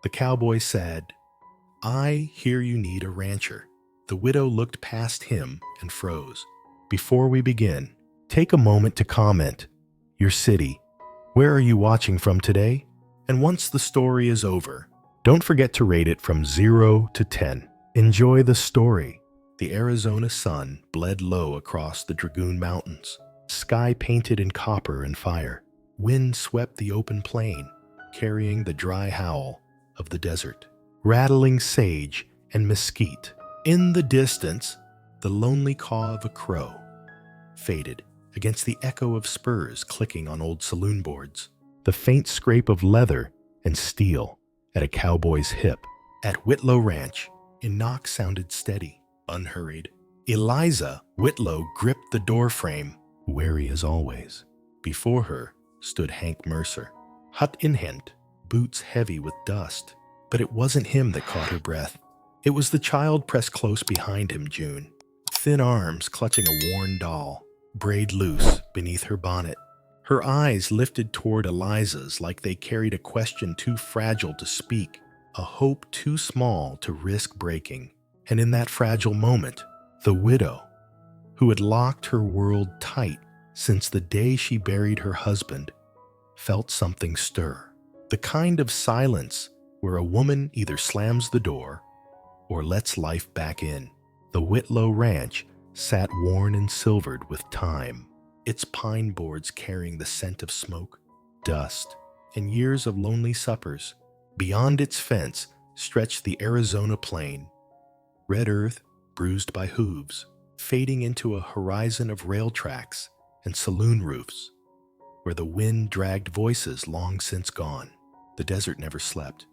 The cowboy said, "I hear you need a rancher." The widow looked past him and froze. "Before we begin, take a moment to comment. Your city. Where are you watching from today? And once the story is over, don't forget to rate it from 0 to 10. Enjoy the story." The Arizona sun bled low across the Dragoon Mountains. Sky painted in copper and fire. Wind swept the open plain, carrying the dry howl of the desert, rattling sage and mesquite. In the distance, the lonely caw of a crow faded against the echo of spurs clicking on old saloon boards, the faint scrape of leather and steel at a cowboy's hip. At Whitlo Ranch, a knock sounded steady, unhurried. Eliza Whitlo gripped the doorframe, wary as always. Before her stood Hank Mercer, hut in hand, boots heavy with dust. But it wasn't him that caught her breath. It was the child pressed close behind him, June, thin arms clutching a worn doll, braid loose beneath her bonnet. Her eyes lifted toward Eliza's like they carried a question too fragile to speak, a hope too small to risk breaking. And in that fragile moment, the widow, who had locked her world tight since the day she buried her husband, felt something stir. The kind of silence where a woman either slams the door or lets life back in. The Whitlo Ranch sat worn and silvered with time, its pine boards carrying the scent of smoke, dust, and years of lonely suppers. Beyond its fence stretched the Arizona plain, red earth bruised by hooves, fading into a horizon of rail tracks and saloon roofs, where the wind dragged voices long since gone. The desert never slept.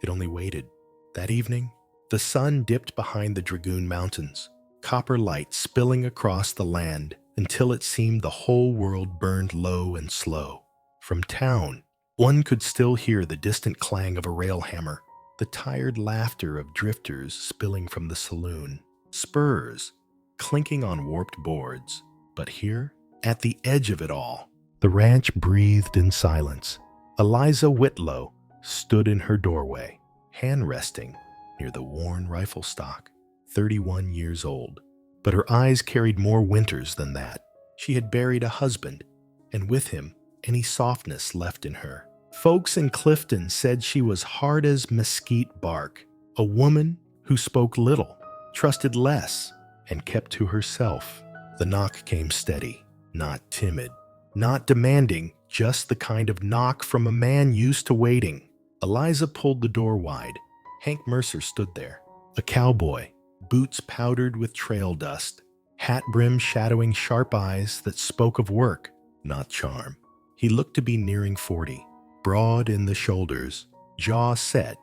It only waited. That evening, the sun dipped behind the Dragoon Mountains, copper light spilling across the land until it seemed the whole world burned low and slow. From town, one could still hear the distant clang of a rail hammer, the tired laughter of drifters spilling from the saloon, spurs clinking on warped boards. But here, at the edge of it all, the ranch breathed in silence. Eliza Whitlo stood in her doorway, hand resting near the worn rifle stock, 31 years old. But her eyes carried more winters than that. She had buried a husband, and with him, any softness left in her. Folks in Clifton said she was hard as mesquite bark, a woman who spoke little, trusted less, and kept to herself. The knock came steady, not timid, not demanding, just the kind of knock from a man used to waiting. Eliza pulled the door wide. Hank Mercer stood there, a cowboy, boots powdered with trail dust, hat brim shadowing sharp eyes that spoke of work, not charm. He looked to be nearing 40, broad in the shoulders, jaw set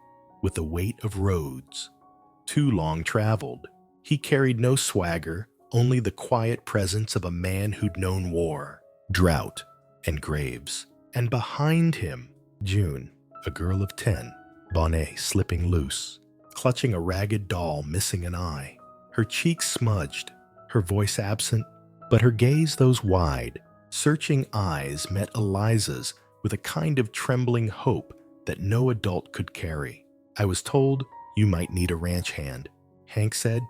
with the weight of roads too long traveled. He carried no swagger, only the quiet presence of a man who'd known war, drought, and graves. And behind him, June, a girl of 10, bonnet slipping loose, clutching a ragged doll missing an eye, her cheeks smudged, her voice absent, but her gaze those wide, searching eyes met Eliza's with a kind of trembling hope that no adult could carry. "I was told you might need a ranch hand," Hank said,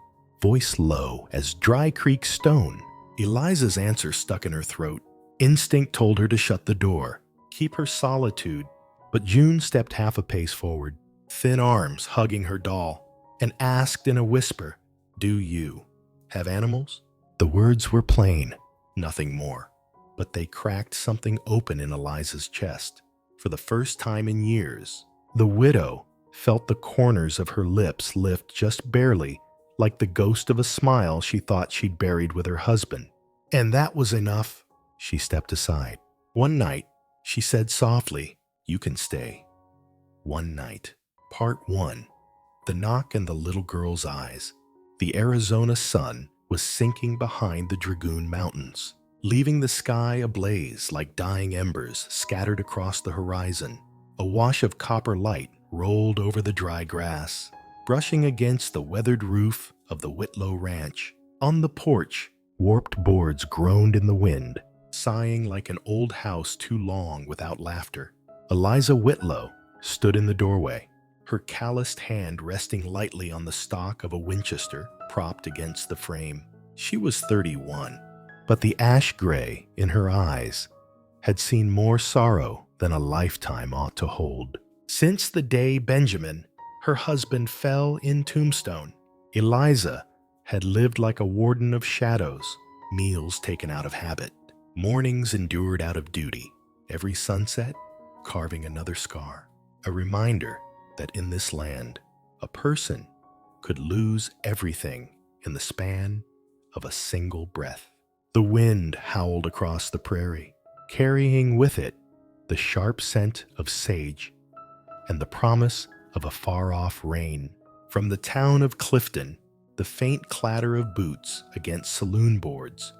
voice low as Dry Creek stone. Eliza's answer stuck in her throat. Instinct told her to shut the door, keep her solitude, but June stepped half a pace forward, thin arms hugging her doll, and asked in a whisper, "Do you have animals?" The words were plain, nothing more, but they cracked something open in Eliza's chest. For the first time in years, the widow felt the corners of her lips lift just barely, like the ghost of a smile she thought she'd buried with her husband. And that was enough. She stepped aside. "One night," she said softly, "you can stay." One night. Part 1. The knock in the little girl's eyes. The Arizona sun was sinking behind the Dragoon Mountains, leaving the sky ablaze like dying embers scattered across the horizon. A wash of copper light rolled over the dry grass, brushing against the weathered roof of the Whitlo Ranch. On the porch, warped boards groaned in the wind, sighing like an old house too long without laughter. Eliza Whitlo stood in the doorway, her calloused hand resting lightly on the stock of a Winchester propped against the frame. She was 31, but the ash gray in her eyes had seen more sorrow than a lifetime ought to hold. Since the day Benjamin, her husband, fell in Tombstone, Eliza had lived like a warden of shadows, meals taken out of habit, mornings endured out of duty, every sunset carving another scar, a reminder that in this land, a person could lose everything in the span of a single breath. The wind howled across the prairie, carrying with it the sharp scent of sage and the promise of a far-off rain. From the town of Clifton, the faint clatter of boots against saloon boards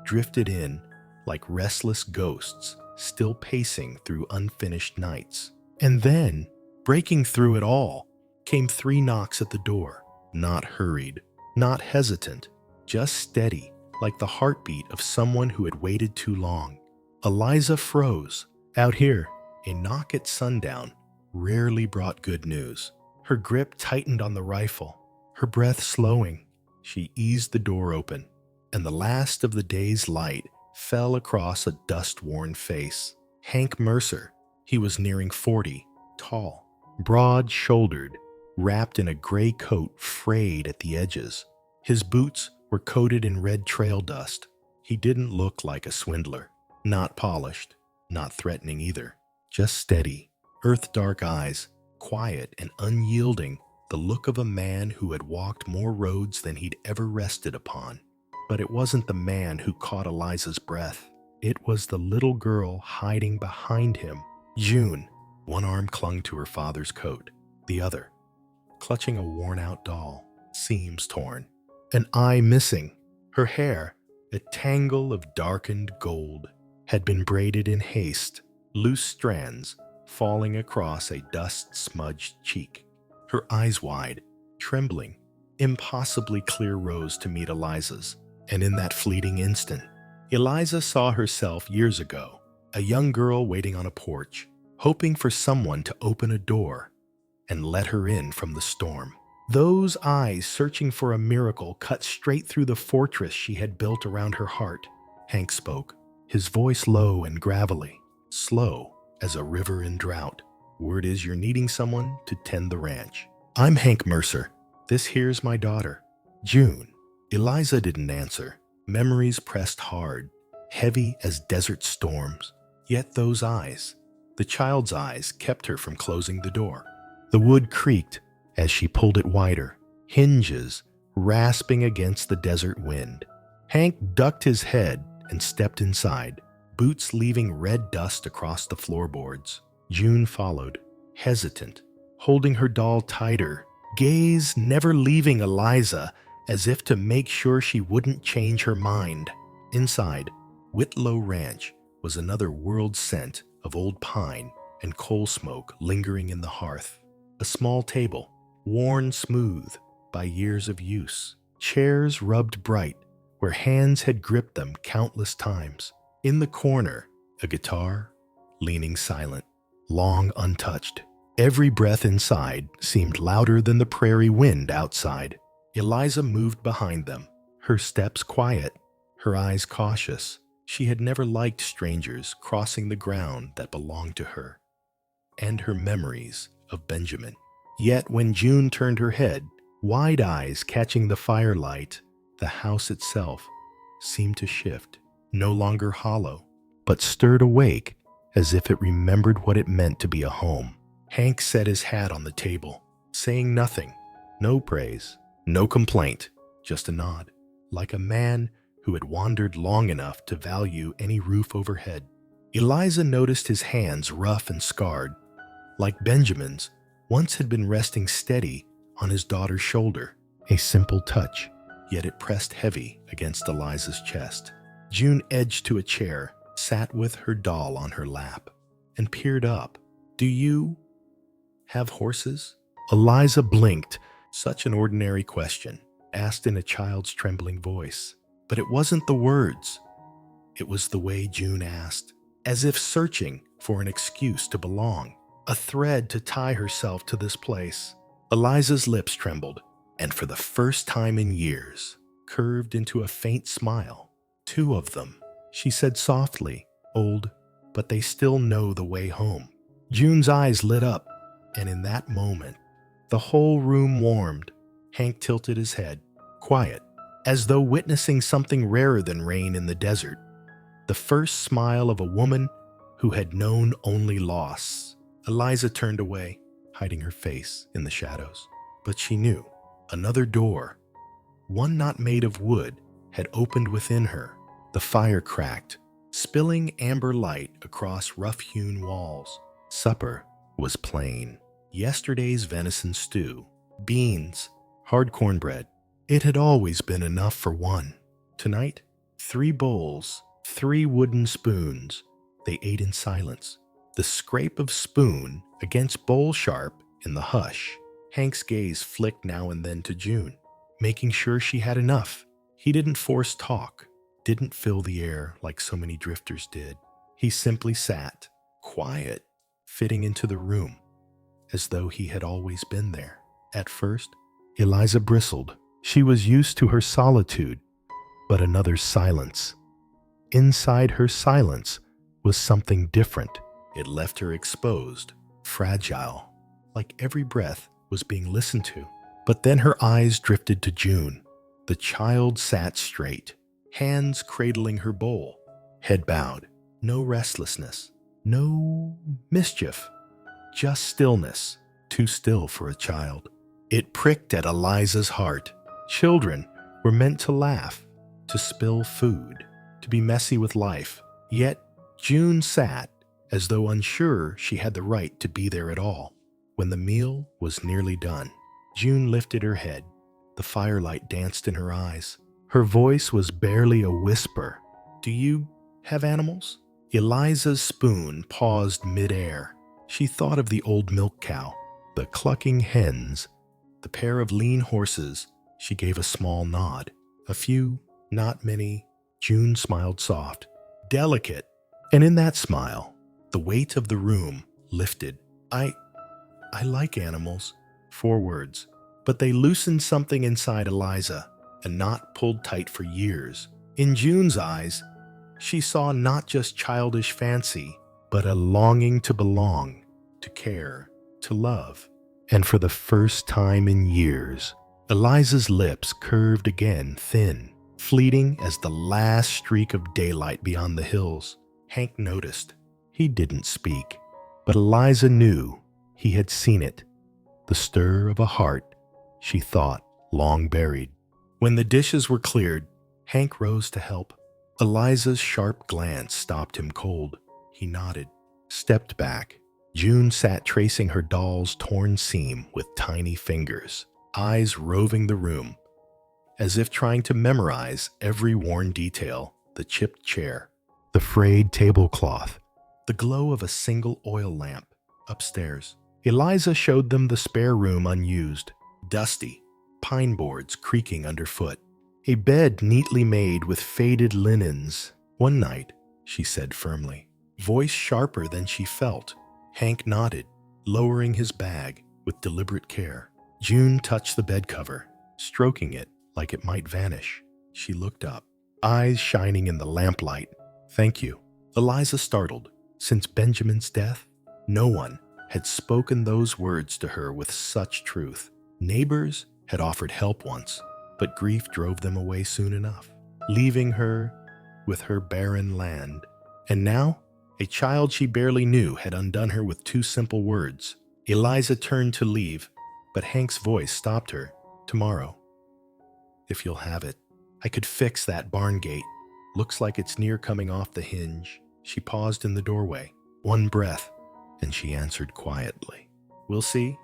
drifted in like restless ghosts still pacing through unfinished nights. And then, breaking through it all, came 3 knocks at the door, not hurried, not hesitant, just steady, like the heartbeat of someone who had waited too long. Eliza froze. Out here, a knock at sundown rarely brought good news. Her grip tightened on the rifle, her breath slowing. She eased the door open, and the last of the day's light fell across a dust-worn face. Hank Mercer. He was nearing 40, tall, broad-shouldered, wrapped in a gray coat frayed at the edges. His boots were coated in red trail dust. He didn't look like a swindler. Not polished, not threatening either. Just steady, earth-dark eyes, quiet and unyielding, the look of a man who had walked more roads than he'd ever rested upon. But it wasn't the man who caught Eliza's breath. It was the little girl hiding behind him. June. One arm clung to her father's coat, the other clutching a worn-out doll, seams torn, an eye missing. Her hair, a tangle of darkened gold, had been braided in haste, loose strands falling across a dust-smudged cheek. Her eyes wide, trembling, impossibly clear rose to meet Eliza's. And in that fleeting instant, Eliza saw herself years ago, a young girl waiting on a porch, hoping for someone to open a door and let her in from the storm. Those eyes searching for a miracle cut straight through the fortress she had built around her heart. Hank spoke, his voice low and gravelly, slow as a river in drought. Word is you're needing someone to tend the ranch. I'm Hank Mercer. This here's my daughter, June. Eliza didn't answer. Memories pressed hard, heavy as desert storms. Yet those eyes, the child's eyes, kept her from closing the door. The wood creaked as she pulled it wider, hinges rasping against the desert wind. Hank ducked his head and stepped inside, boots leaving red dust across the floorboards. June followed, hesitant, holding her doll tighter, gaze never leaving Eliza, as if to make sure she wouldn't change her mind. Inside, Whitlo Ranch was another world scent of old pine and coal smoke lingering in the hearth. A small table, worn smooth by years of use. Chairs rubbed bright where hands had gripped them countless times. In the corner, a guitar, leaning silent, long untouched. Every breath inside seemed louder than the prairie wind outside. Eliza moved behind them, her steps quiet, her eyes cautious. She had never liked strangers crossing the ground that belonged to her, and her memories of Benjamin. Yet when June turned her head, wide eyes catching the firelight, the house itself seemed to shift, no longer hollow, but stirred awake as if it remembered what it meant to be a home. Hank set his hat on the table, saying nothing, no praise, no complaint, just a nod, like a man who had wandered long enough to value any roof overhead. Eliza noticed his hands rough and scarred, like Benjamin's, once had been resting steady on his daughter's shoulder. A simple touch, yet it pressed heavy against Eliza's chest. June edged to a chair, sat with her doll on her lap, and peered up. Do you have horses? Eliza blinked. Such an ordinary question, asked in a child's trembling voice. But it wasn't the words. It was the way June asked, as if searching for an excuse to belong. a thread to tie herself to this place. Eliza's lips trembled, and for the first time in years, curved into a faint smile. 2 of them, she said softly, old, but they still know the way home. June's eyes lit up, and in that moment, the whole room warmed. Hank tilted his head, quiet, as though witnessing something rarer than rain in the desert. The first smile of a woman who had known only loss. Eliza turned away, hiding her face in the shadows. But she knew another door, one not made of wood, had opened within her. The fire cracked, spilling amber light across rough-hewn walls. Supper was plain. Yesterday's venison stew, beans, hard cornbread. It had always been enough for one. Tonight, 3 bowls, 3 wooden spoons. They ate in silence, the scrape of spoon against bowl sharp in the hush. Hank's gaze flicked now and then to June, making sure she had enough. He didn't force talk, didn't fill the air like so many drifters did. He simply sat, quiet, fitting into the room, as though he had always been there. At first, Eliza bristled. She was used to her solitude, but another silence. Inside her silence was something different. It left her exposed, fragile, like every breath was being listened to. But then her eyes drifted to June. The child sat straight, hands cradling her bowl, head bowed. No restlessness, no mischief, just stillness, too still for a child. It pricked at Eliza's heart. Children were meant to laugh, to spill food, to be messy with life. Yet June sat as though unsure she had the right to be there at all. When the meal was nearly done, June lifted her head. The firelight danced in her eyes. Her voice was barely a whisper. "Do you have animals?" Eliza's spoon paused mid-air. She thought of the old milk cow, the clucking hens, the pair of lean horses. She gave a small nod. A few, not many. June smiled soft, delicate, and in that smile, the weight of the room lifted. I like animals." 4 words, but they loosened something inside Eliza, a knot pulled tight for years. In June's eyes, she saw not just childish fancy, but a longing to belong, to care, to love. And for the first time in years, Eliza's lips curved again, thin, fleeting as the last streak of daylight beyond the hills. Hank noticed. He didn't speak, but Eliza knew. He had seen it. The stir of a heart, she thought, long buried. When the dishes were cleared, Hank rose to help. Eliza's sharp glance stopped him cold. He nodded, stepped back. June sat tracing her doll's torn seam with tiny fingers, eyes roving the room, as if trying to memorize every worn detail. The chipped chair, the frayed tablecloth, the glow of a single oil lamp. Upstairs, Eliza showed them the spare room unused, dusty, pine boards creaking underfoot, a bed neatly made with faded linens. "One night," she said firmly, voice sharper than she felt. Hank nodded, lowering his bag with deliberate care. June touched the bed cover, stroking it like it might vanish. She looked up, eyes shining in the lamplight. "Thank you." Eliza startled. Since Benjamin's death, no one had spoken those words to her with such truth. Neighbors had offered help once, but grief drove them away soon enough, leaving her with her barren land. And now, a child she barely knew had undone her with 2 simple words. Eliza turned to leave, but Hank's voice stopped her. "Tomorrow, if you'll have it. I could fix that barn gate. Looks like it's near coming off the hinge." She paused in the doorway. One breath, and she answered quietly, "We'll see,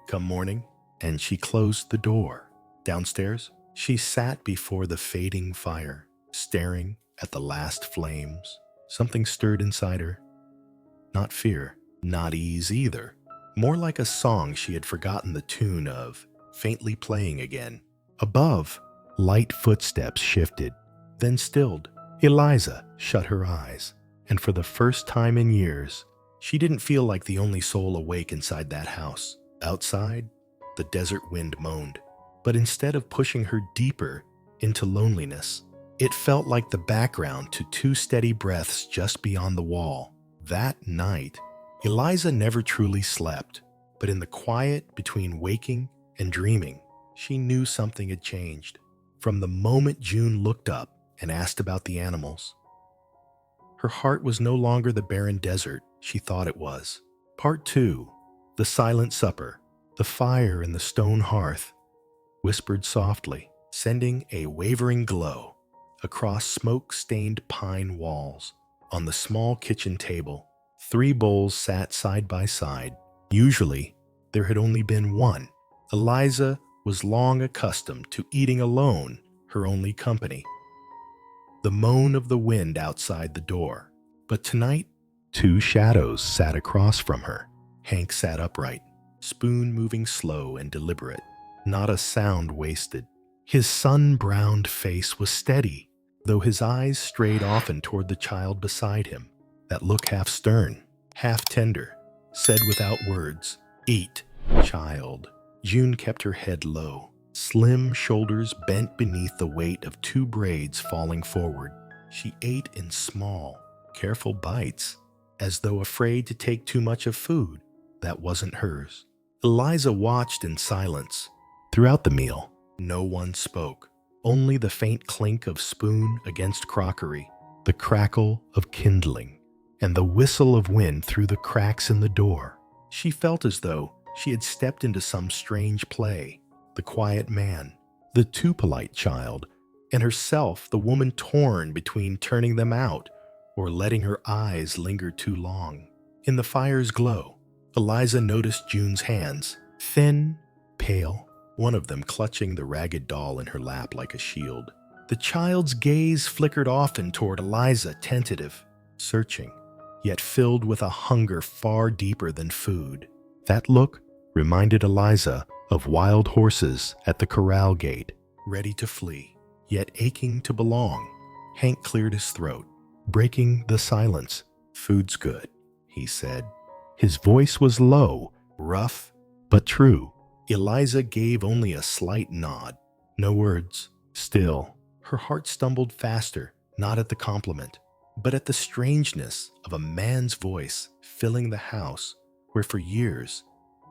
come morning." And she closed the door. Downstairs, she sat before the fading fire, staring at the last flames. Something stirred inside her. Not fear, not ease either. More like a song she had forgotten the tune of, faintly playing again. Above, light footsteps shifted, then stilled. Eliza shut her eyes, and for the first time in years, She didn't feel like the only soul awake inside that house. Outside, the desert wind moaned. But instead of pushing her deeper into loneliness, it felt like the background to two steady breaths just beyond the wall. That night, Eliza never truly slept, but in the quiet between waking and dreaming, she knew something had changed. From the moment June looked up and asked about the animals, her heart was no longer the barren desert she thought it was. Part 2. The Silent Supper. The fire in the stone hearth whispered softly, sending a wavering glow across smoke-stained pine walls. On the small kitchen table, 3 bowls sat side by side. Usually, there had only been one. Eliza was long accustomed to eating alone, her only company. The moan of the wind outside the door. But tonight, 2 shadows sat across from her. Hank sat upright, spoon moving slow and deliberate, not a sound wasted. His sun-browned face was steady, though his eyes strayed often toward the child beside him. That look half stern, half tender, said without words, "Eat, child." June kept her head low, slim shoulders bent beneath the weight of 2 braids falling forward. She ate in small, careful bites, as though afraid to take too much of food that wasn't hers. Eliza watched in silence. Throughout the meal, no one spoke. Only the faint clink of spoon against crockery, the crackle of kindling, and the whistle of wind through the cracks in the door. She felt as though she had stepped into some strange play. The quiet man, the too polite child, and herself, the woman torn between turning them out or letting her eyes linger too long. In the fire's glow, Eliza noticed June's hands, thin, pale, one of them clutching the ragged doll in her lap like a shield. The child's gaze flickered often toward Eliza, tentative, searching, yet filled with a hunger far deeper than food. That look reminded Eliza of wild horses at the corral gate, ready to flee, yet aching to belong. Hank cleared his throat, breaking the silence. "Food's good," he said. His voice was low, rough, but true. Eliza gave only a slight nod. No words. Still, her heart stumbled faster, not at the compliment, but at the strangeness of a man's voice filling the house where for years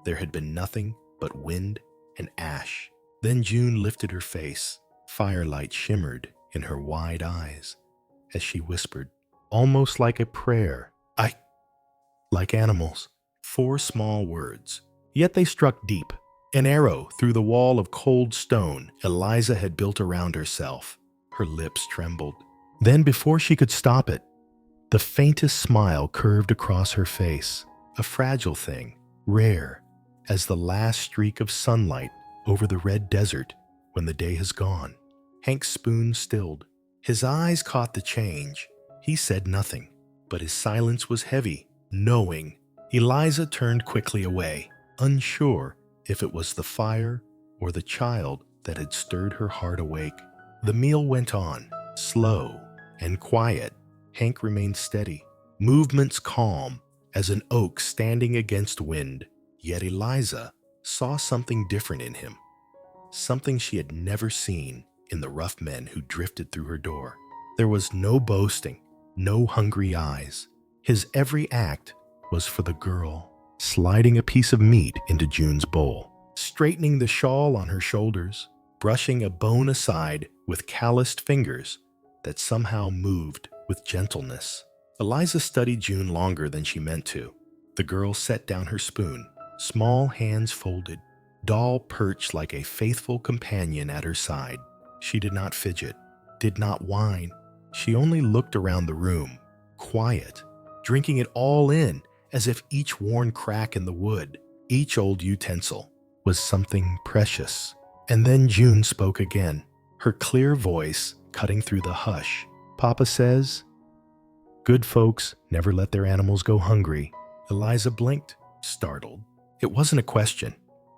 there had been nothing but wind and ash. Then June lifted her face. Firelight shimmered in her wide eyes as she whispered, almost like a prayer, like animals. 4 small words, yet they struck deep. An arrow through the wall of cold stone Eliza had built around herself. Her lips trembled. Then, before she could stop it, the faintest smile curved across her face, a fragile thing, rare as the last streak of sunlight over the red desert when the day has gone. Hank's spoon stilled. His eyes caught the change. He said nothing, but his silence was heavy, knowing. Eliza turned quickly away, unsure if it was the fire or the child that had stirred her heart awake. The meal went on, slow and quiet. Hank remained steady, movements calm as an oak standing against wind. Yet Eliza saw something different in him, something she had never seen in the rough men who drifted through her door. There was no boasting, no hungry eyes. His every act was for the girl, sliding a piece of meat into June's bowl, straightening the shawl on her shoulders, brushing a bone aside with calloused fingers that somehow moved with gentleness. Eliza studied June longer than she meant to. The girl set down her spoon, small hands folded, doll perched like a faithful companion at her side. She did not fidget, did not whine. She only looked around the room, quiet, drinking it all in, as if each worn crack in the wood, each old utensil, was something precious. And then June spoke again, her clear voice cutting through the hush. "Papa says, good folks never let their animals go hungry." Eliza blinked, startled. It wasn't a question.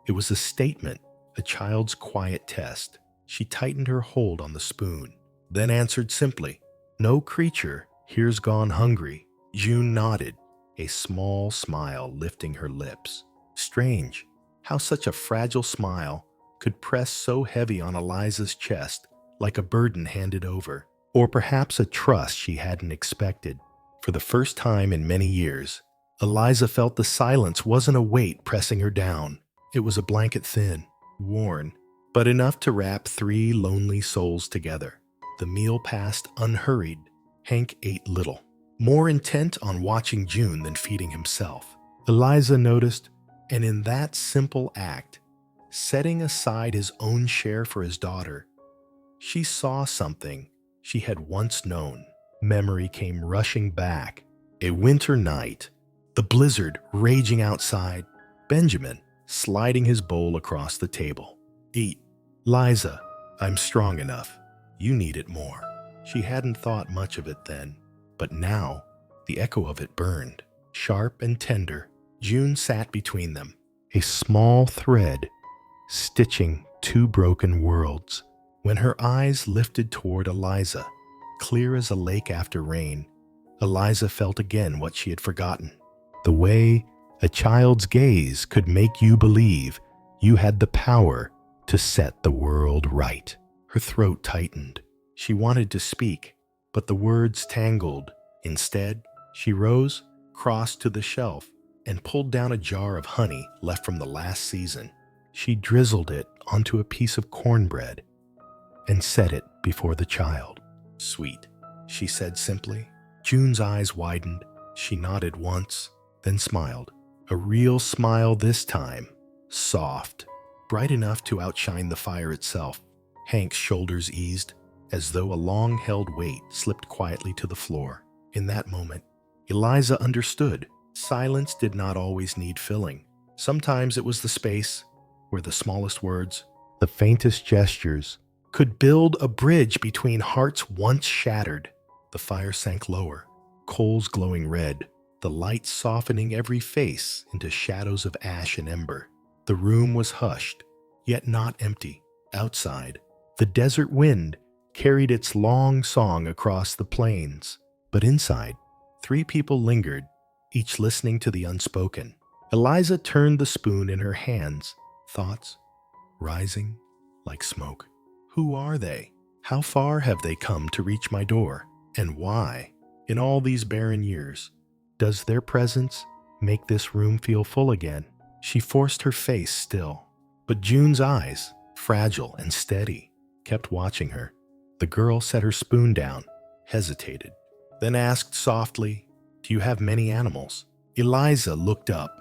It was a statement, a child's quiet test. She tightened her hold on the spoon, then answered simply, "No creature here's gone hungry." June nodded, a small smile lifting her lips. Strange how such a fragile smile could press so heavy on Eliza's chest, like a burden handed over, or perhaps a trust she hadn't expected. For the first time in many years, Eliza felt the silence wasn't a weight pressing her down. It was a blanket thin, worn, but enough to wrap three lonely souls together. The meal passed unhurried. Hank ate little, more intent on watching June than feeding himself. Eliza noticed, and in that simple act, setting aside his own share for his daughter, she saw something she had once known. Memory came rushing back. A winter night, the blizzard raging outside, Benjamin sliding his bowl across the table. "Eat, Liza, I'm strong enough. You need it more." She hadn't thought much of it then, but now the echo of it burned. Sharp and tender, June sat between them, a small thread stitching two broken worlds. When her eyes lifted toward Eliza, clear as a lake after rain, Eliza felt again what she had forgotten. The way a child's gaze could make you believe you had the power to set the world right. Her throat tightened. She wanted to speak, but the words tangled. Instead, she rose, crossed to the shelf, and pulled down a jar of honey left from the last season. She drizzled it onto a piece of cornbread and set it before the child. "Sweet," she said simply. June's eyes widened. She nodded once, then smiled. A real smile this time, soft, bright enough to outshine the fire itself. Hank's shoulders eased, as though a long-held weight slipped quietly to the floor. In that moment, Eliza understood. Silence did not always need filling. Sometimes it was the space where the smallest words, the faintest gestures, could build a bridge between hearts once shattered. The fire sank lower, coals glowing red, the light softening every face into shadows of ash and ember. The room was hushed, yet not empty. Outside, the desert wind carried its long song across the plains. But inside, three people lingered, each listening to the unspoken. Eliza turned the spoon in her hands, thoughts rising like smoke. Who are they? How far have they come to reach my door? And why, in all these barren years, does their presence make this room feel full again? She forced her face still, but June's eyes, fragile and steady, kept watching her. The girl set her spoon down, hesitated, then asked softly, "Do you have many animals?" Eliza looked up,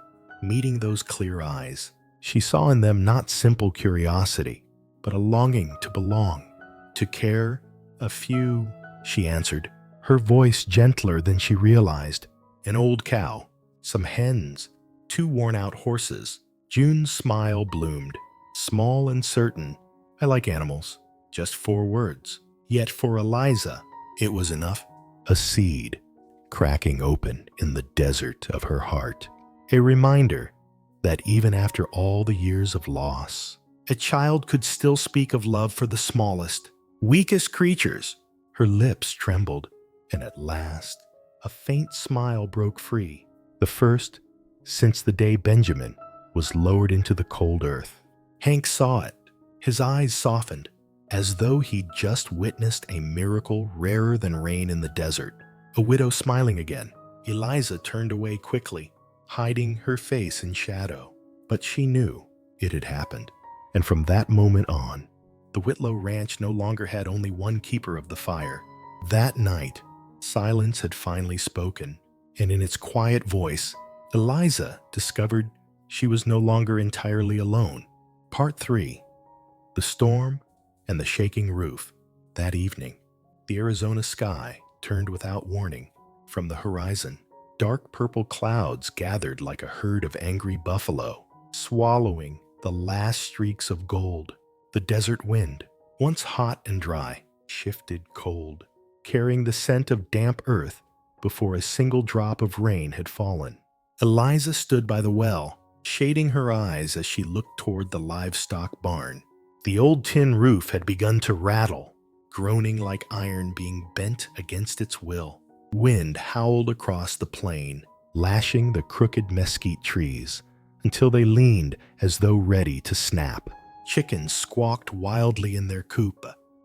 meeting those clear eyes. She saw in them not simple curiosity, but a longing to belong, to care. "A few," she answered, her voice gentler than she realized. "An old cow, some hens, 2 worn-out horses." June's smile bloomed, small and certain. "I like animals." Just 4 words. Yet for Eliza, it was enough. A seed cracking open in the desert of her heart. A reminder that even after all the years of loss, a child could still speak of love for the smallest, weakest creatures. Her lips trembled, and at last, a faint smile broke free, the first since the day Benjamin was lowered into the cold earth. Hank saw it. His eyes softened, as though he'd just witnessed a miracle rarer than rain in the desert. A widow smiling again. Eliza turned away quickly, hiding her face in shadow. But she knew it had happened. And from that moment on, the Whitlo ranch no longer had only one keeper of the fire. That night, silence had finally spoken, and in its quiet voice, Eliza discovered she was no longer entirely alone. Part 3. The Storm and the Shaking Roof. That evening, the Arizona sky turned without warning from the horizon. Dark purple clouds gathered like a herd of angry buffalo, swallowing the last streaks of gold. The desert wind, once hot and dry, shifted cold, carrying the scent of damp earth before a single drop of rain had fallen. Eliza stood by the well, shading her eyes as she looked toward the livestock barn. The old tin roof had begun to rattle, groaning like iron being bent against its will. Wind howled across the plain, lashing the crooked mesquite trees until they leaned as though ready to snap. Chickens squawked wildly in their coop,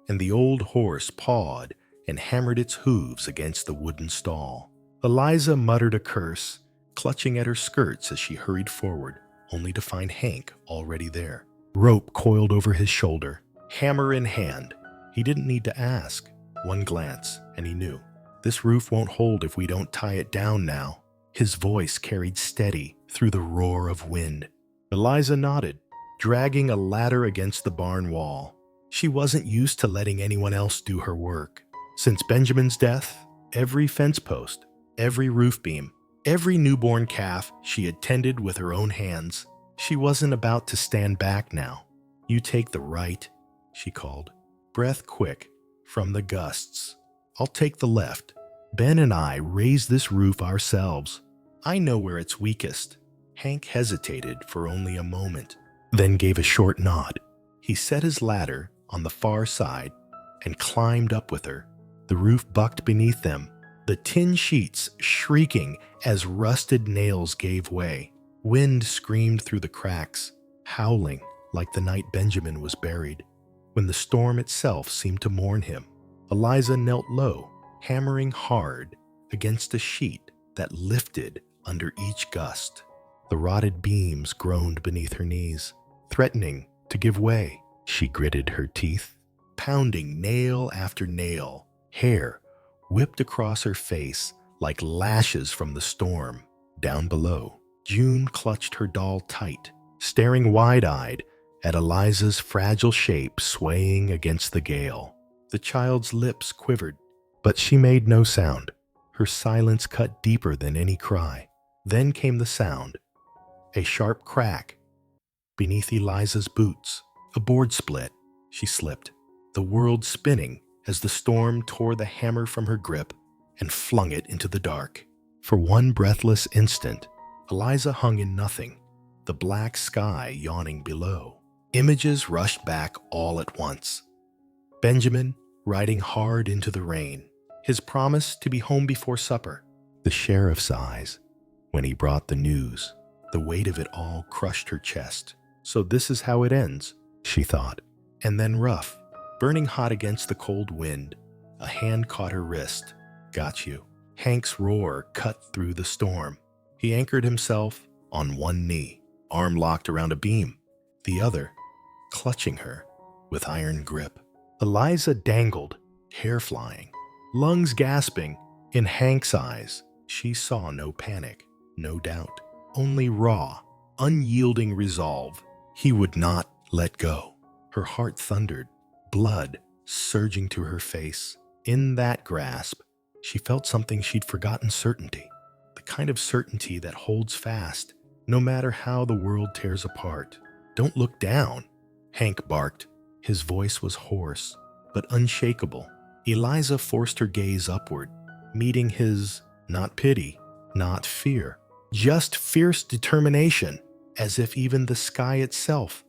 and the old horse pawed and hammered its hooves against the wooden stall. Eliza muttered a curse, clutching at her skirts as she hurried forward, only to find Hank already there. Rope coiled over his shoulder, hammer in hand. He didn't need to ask. One glance, and he knew. This roof won't hold if we don't tie it down now. His voice carried steady through the roar of wind. Eliza nodded, dragging a ladder against the barn wall. She wasn't used to letting anyone else do her work. Since Benjamin's death, every fence post, every roof beam, every newborn calf she had tended with her own hands. She wasn't about to stand back now. "You take the right," she called. "Breath quick, from the gusts. I'll take the left. Ben and I raised this roof ourselves. I know where it's weakest." Hank hesitated for only a moment, then gave a short nod. He set his ladder on the far side and climbed up with her. The roof bucked beneath them, the tin sheets shrieking as rusted nails gave way. Wind screamed through the cracks, howling like the night Benjamin was buried, when the storm itself seemed to mourn him. Eliza knelt low, hammering hard against a sheet that lifted under each gust. The rotted beams groaned beneath her knees, threatening to give way. She gritted her teeth, pounding nail after nail. Hair whipped across her face like lashes from the storm. Down below, June clutched her doll tight, staring wide-eyed at Eliza's fragile shape swaying against the gale. The child's lips quivered, but she made no sound. Her silence cut deeper than any cry. Then came the sound, a sharp crack. Beneath Eliza's boots, a board split. She slipped, the world spinning as the storm tore the hammer from her grip and flung it into the dark. For one breathless instant, Eliza hung in nothing, the black sky yawning below. Images rushed back all at once. Benjamin riding hard into the rain, his promise to be home before supper, the sheriff's eyes when he brought the news. The weight of it all crushed her chest. So this is how it ends, she thought. And then rough, burning hot against the cold wind, a hand caught her wrist. "Got you." Hank's roar cut through the storm. He anchored himself on one knee, arm locked around a beam, the other clutching her with iron grip. Eliza dangled, hair flying, lungs gasping. In Hank's eyes, she saw no panic, no doubt, only raw, unyielding resolve. He would not let go. Her heart thundered, blood surging to her face. In that grasp, she felt something she'd forgotten: certainty. The kind of certainty that holds fast, no matter how the world tears apart. "Don't look down," Hank barked. His voice was hoarse, but unshakable. Eliza forced her gaze upward, meeting his, not pity, not fear, just fierce determination, as if even the sky itself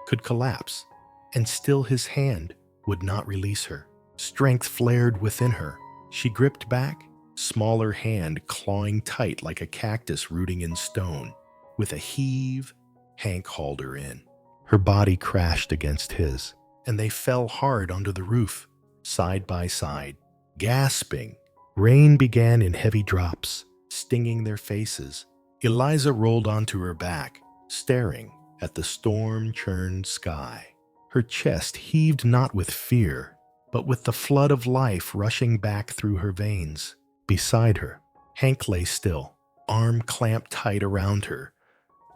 could collapse, and still his hand would not release her. Strength flared within her. She gripped back, smaller hand clawing tight like a cactus rooting in stone. With a heave, Hank hauled her in. Her body crashed against his, and they fell hard onto the roof, side by side, gasping. Rain began in heavy drops, stinging their faces. Eliza rolled onto her back, staring at the storm-churned sky. Her chest heaved not with fear, but with the flood of life rushing back through her veins. Beside her, Hank lay still, arm clamped tight around her,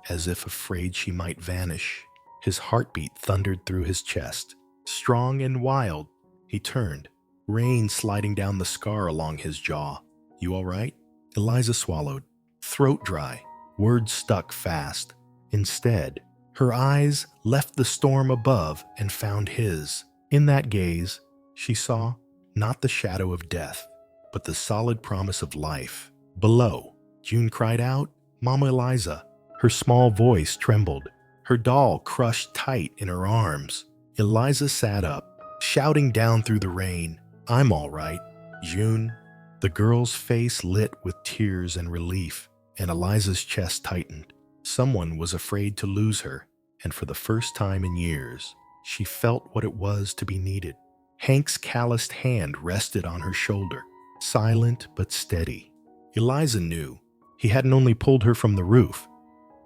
as if afraid she might vanish. His heartbeat thundered through his chest. Strong and wild, he turned, rain sliding down the scar along his jaw. "You all right?" Eliza swallowed, throat dry, words stuck fast. Instead, her eyes left the storm above and found his. In that gaze, she saw not the shadow of death, but the solid promise of life. Below, June cried out, "Mama Eliza." Her small voice trembled, her doll crushed tight in her arms. Eliza sat up, shouting down through the rain, "I'm all right, June." The girl's face lit with tears and relief. and Eliza's chest tightened. Someone was afraid to lose her, and for the first time in years, she felt what it was to be needed. Hank's calloused hand rested on her shoulder, silent but steady. Eliza knew he hadn't only pulled her from the roof,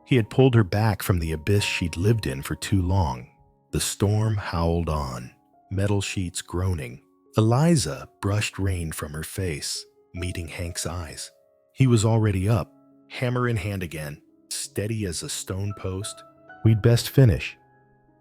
he had pulled her back from the abyss she'd lived in for too long. The storm howled on, metal sheets groaning. Eliza brushed rain from her face, meeting Hank's eyes. He was already up, hammer in hand again, steady as a stone post. "We'd best finish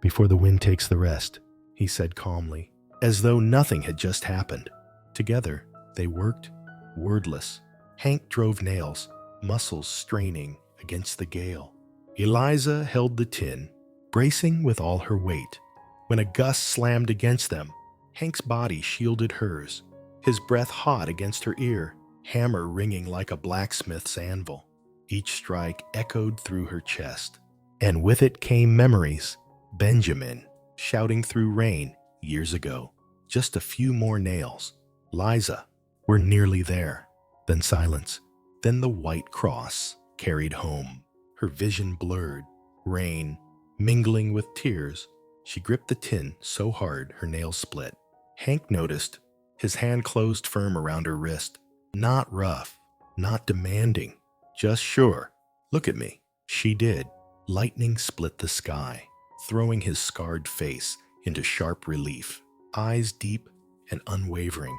before the wind takes the rest," he said calmly, as though nothing had just happened. Together, they worked, wordless. Hank drove nails, muscles straining against the gale. Eliza held the tin, bracing with all her weight. When a gust slammed against them, Hank's body shielded hers, his breath hot against her ear, hammer ringing like a blacksmith's anvil. Each strike echoed through her chest, and with it came memories. Benjamin, shouting through rain years ago. Just a few more nails. "Liza, we're nearly there." Then silence. Then the white cross carried home. Her vision blurred, rain mingling with tears. She gripped the tin so hard her nails split. Hank noticed, his hand closed firm around her wrist. Not rough, not demanding, just sure. "Look at me." She did. Lightning split the sky, throwing his scarred face into sharp relief. Eyes deep and unwavering.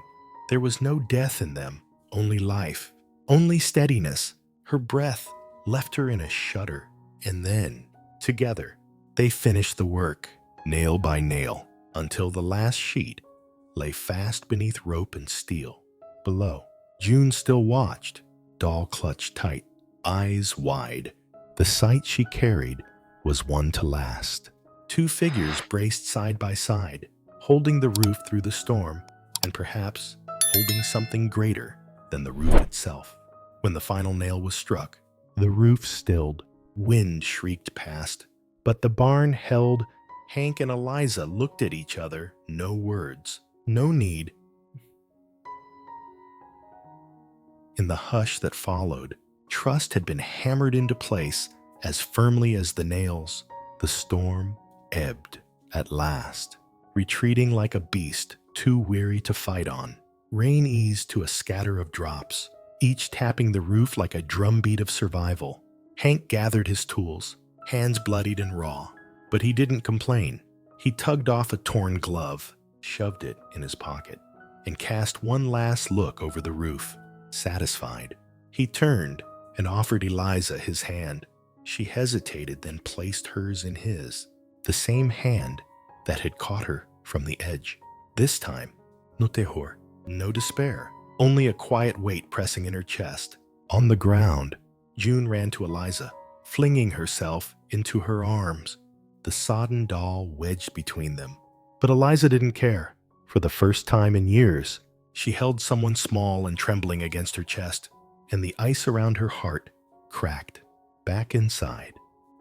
There was no death in them, only life, only steadiness. Her breath left her in a shudder, and then, together, they finished the work, nail by nail, until the last sheet lay fast beneath rope and steel. Below, June still watched, doll clutched tight, eyes wide. The sight she carried was one to last. Two figures braced side by side, holding the roof through the storm, and perhaps holding something greater than the roof itself. When the final nail was struck, the roof stilled, wind shrieked past, but the barn held. Hank and Eliza looked at each other, no words, no need. In the hush that followed, trust had been hammered into place as firmly as the nails. The storm ebbed at last, retreating like a beast too weary to fight on. Rain eased to a scatter of drops, each tapping the roof like a drumbeat of survival. Hank gathered his tools, hands bloodied and raw, but he didn't complain. He tugged off a torn glove, shoved it in his pocket, and cast one last look over the roof, satisfied. He turned and offered Eliza his hand. She hesitated, then placed hers in his, the same hand that had caught her from the edge. This time, no terror, no despair, only a quiet weight pressing in her chest. On the ground, June ran to Eliza, flinging herself into her arms, the sodden doll wedged between them. But Eliza didn't care. For the first time in years, she held someone small and trembling against her chest, and the ice around her heart cracked back inside.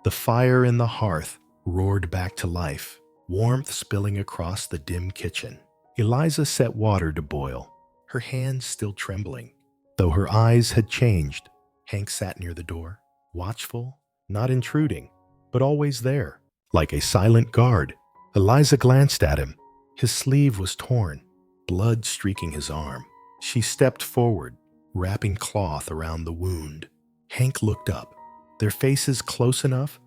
The fire in the hearth roared back to life, warmth spilling across the dim kitchen. Eliza set water to boil, her hands still trembling. Though her eyes had changed, Hank sat near the door, watchful, not intruding, but always there, like a silent guard. Eliza glanced at him. His sleeve was torn, blood streaking his arm. She stepped forward, wrapping cloth around the wound. Hank looked up, their faces close enough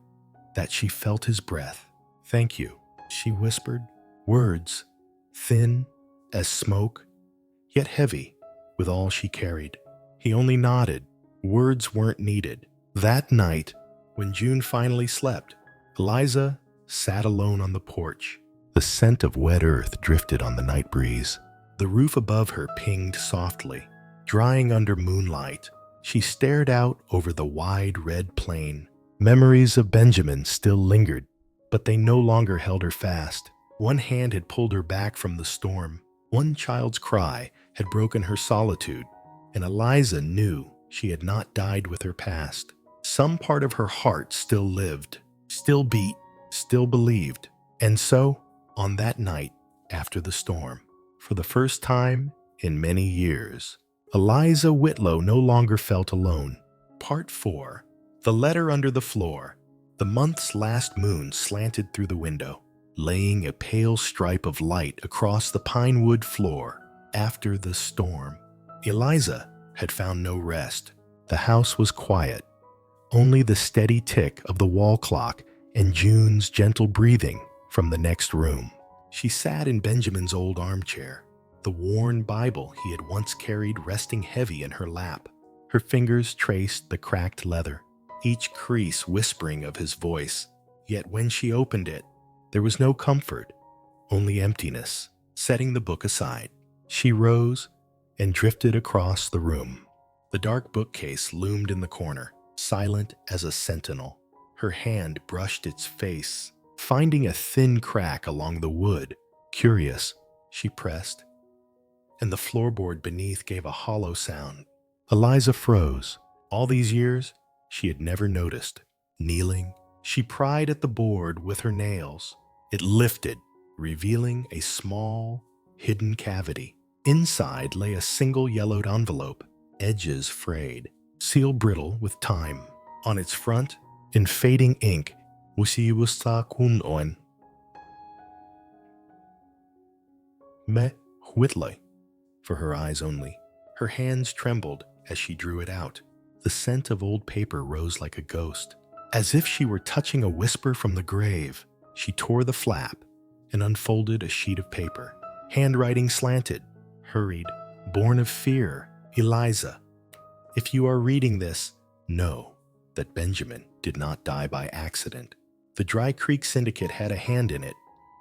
that she felt his breath. "Thank you," she whispered, words thin as smoke, yet heavy with all she carried. He only nodded. Words weren't needed. That night, when June finally slept, Eliza sat alone on the porch. The scent of wet earth drifted on the night breeze. The roof above her pinged softly, drying under moonlight. She stared out over the wide red plain. Memories of Benjamin still lingered, but they no longer held her fast. One hand had pulled her back from the storm. One child's cry had broken her solitude, and Eliza knew she had not died with her past. Some part of her heart still lived, still beat, still believed. And so, on that night after the storm, for the first time in many years, Eliza Whitlo no longer felt alone. Part 4. The Letter Under the Floor. The month's last moon slanted through the window, laying a pale stripe of light across the pine wood floor. After the storm, Eliza had found no rest. The house was quiet. Only the steady tick of the wall clock and June's gentle breathing from the next room. She sat in Benjamin's old armchair, the worn Bible he had once carried resting heavy in her lap. Her fingers traced the cracked leather, each crease whispering of his voice. Yet when she opened it, there was no comfort, only emptiness. Setting the book aside, she rose and drifted across the room. The dark bookcase loomed in the corner, silent as a sentinel. Her hand brushed its face, finding a thin crack along the wood. Curious, she pressed, and the floorboard beneath gave a hollow sound. Eliza froze. All these years, she had never noticed. Kneeling, she pried at the board with her nails. It lifted, revealing a small, hidden cavity. Inside lay a single yellowed envelope, edges frayed, seal brittle with time. On its front, in fading ink, "Wushiwusta kunoen." Me Whitlo, for her eyes only. Her hands trembled as she drew it out. The scent of old paper rose like a ghost. As if she were touching a whisper from the grave, she tore the flap and unfolded a sheet of paper. Handwriting slanted, hurried, born of fear. Eliza, if you are reading this, know that Benjamin did not die by accident. The Dry Creek Syndicate had a hand in it.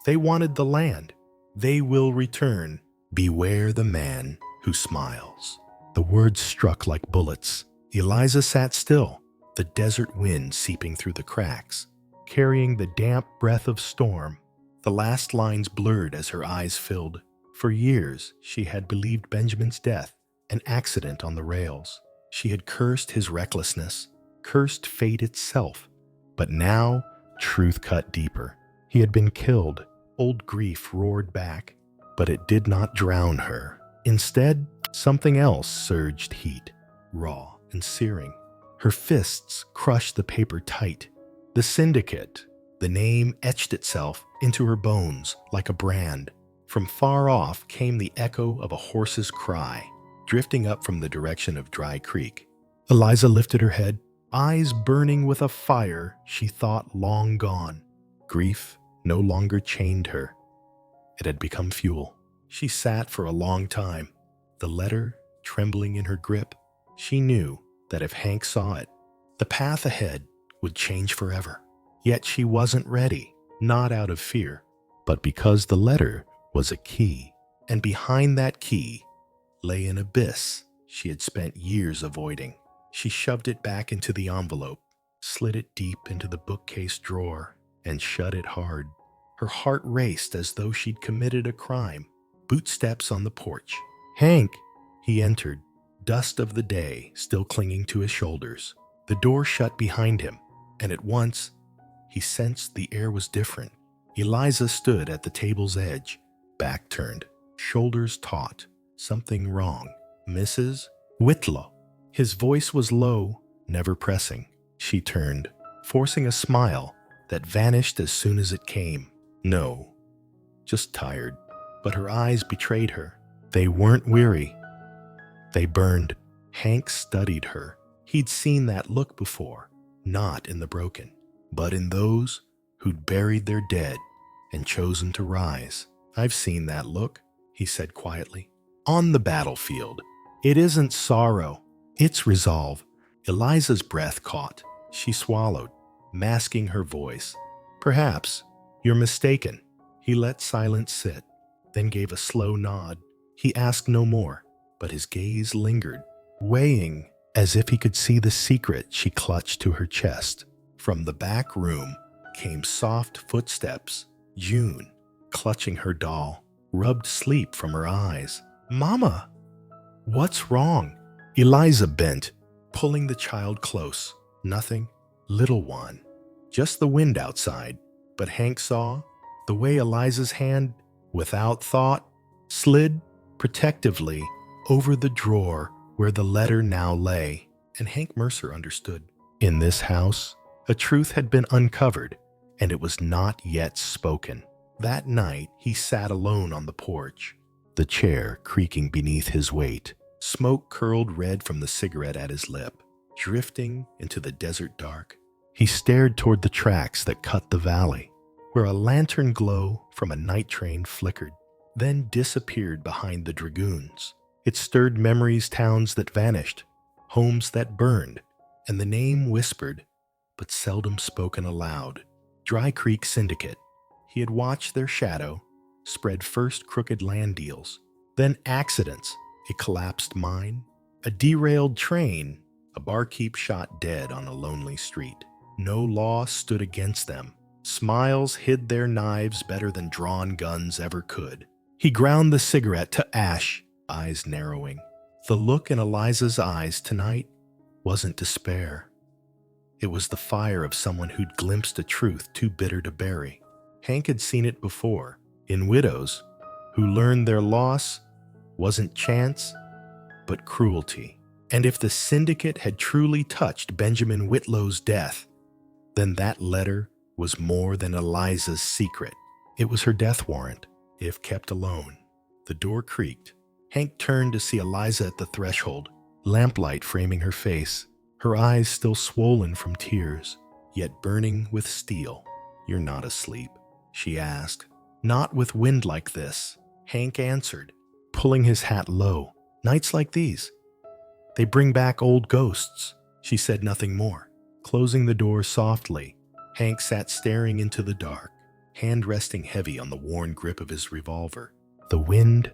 They wanted the land. They will return. Beware the man who smiles. The words struck like bullets. Eliza sat still, the desert wind seeping through the cracks, carrying the damp breath of storm. The last lines blurred as her eyes filled. For years, she had believed Benjamin's death an accident on the rails. She had cursed his recklessness, cursed fate itself. But now, truth cut deeper. He had been killed. Old grief roared back, but it did not drown her. Instead, something else surged heat, raw and searing. Her fists crushed the paper tight. The Syndicate. The name etched itself into her bones like a brand. From far off came the echo of a horse's cry, drifting up from the direction of Dry Creek. Eliza lifted her head, eyes burning with a fire she thought long gone. Grief no longer chained her. It had become fuel. She sat for a long time, the letter trembling in her grip. She knew that if Hank saw it, the path ahead would change forever. Yet she wasn't ready, not out of fear, but because the letter was a key, and behind that key lay an abyss she had spent years avoiding. She shoved it back into the envelope, slid it deep into the bookcase drawer, and shut it hard. Her heart raced as though she'd committed a crime. Bootsteps on the porch. "Hank!" He entered, dust of the day still clinging to his shoulders. The door shut behind him, and at once he sensed the air was different. Eliza stood at the table's edge, back turned, shoulders taut. Something wrong. "Mrs. Whitlo." His voice was low, never pressing. She turned, forcing a smile that vanished as soon as it came. No, just tired. But her eyes betrayed her. They weren't weary. They burned. Hank studied her. He'd seen that look before, not in the broken, but in those who'd buried their dead and chosen to rise. "I've seen that look," he said quietly. "On the battlefield. It isn't sorrow, it's resolve." Eliza's breath caught. She swallowed, masking her voice. "Perhaps you're mistaken." He let silence sit, then gave a slow nod. He asked no more, but his gaze lingered, weighing as if he could see the secret she clutched to her chest. From the back room came soft footsteps. June, clutching her doll, rubbed sleep from her eyes. "Mama!" "What's wrong?" Eliza bent, pulling the child close. "Nothing, little one. Just the wind outside." But Hank saw the way Eliza's hand, without thought, slid protectively over the drawer where the letter now lay, and Hank Mercer understood. In this house, a truth had been uncovered, and it was not yet spoken. That night, he sat alone on the porch, the chair creaking beneath his weight. Smoke curled red from the cigarette at his lip, drifting into the desert dark. He stared toward the tracks that cut the valley, where a lantern glow from a night train flickered, then disappeared behind the dragoons. It stirred memories, towns that vanished, homes that burned, and the name whispered, but seldom spoken aloud. Dry Creek Syndicate. He had watched their shadow spread first crooked land deals, then accidents, a collapsed mine, a derailed train, a barkeep shot dead on a lonely street. No law stood against them. Smiles hid their knives better than drawn guns ever could. He ground the cigarette to ash, eyes narrowing. The look in Eliza's eyes tonight wasn't despair. It was the fire of someone who'd glimpsed a truth too bitter to bury. Hank had seen it before, in widows, who learned their loss wasn't chance, but cruelty. And if the syndicate had truly touched Benjamin Whitlow's death, then that letter was more than Eliza's secret. It was her death warrant, if kept alone. The door creaked. Hank turned to see Eliza at the threshold, lamplight framing her face, her eyes still swollen from tears, yet burning with steel. "You're not asleep?" she asked. "Not with wind like this," Hank answered, pulling his hat low. "Nights like these, they bring back old ghosts." She said nothing more. Closing the door softly, Hank sat staring into the dark, hand resting heavy on the worn grip of his revolver. The wind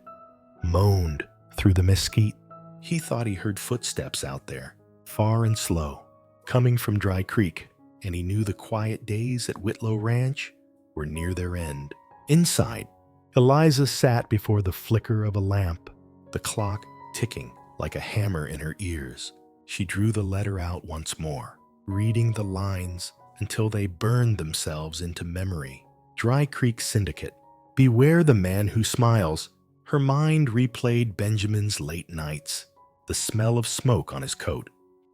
moaned through the mesquite. He thought he heard footsteps out there, far and slow, coming from Dry Creek, and he knew the quiet days at Whitlo Ranch were near their end. Inside, Eliza sat before the flicker of a lamp, the clock ticking like a hammer in her ears. She drew the letter out once more, reading the lines until they burned themselves into memory. Dry Creek Syndicate. Beware the man who smiles. Her mind replayed Benjamin's late nights, the smell of smoke on his coat,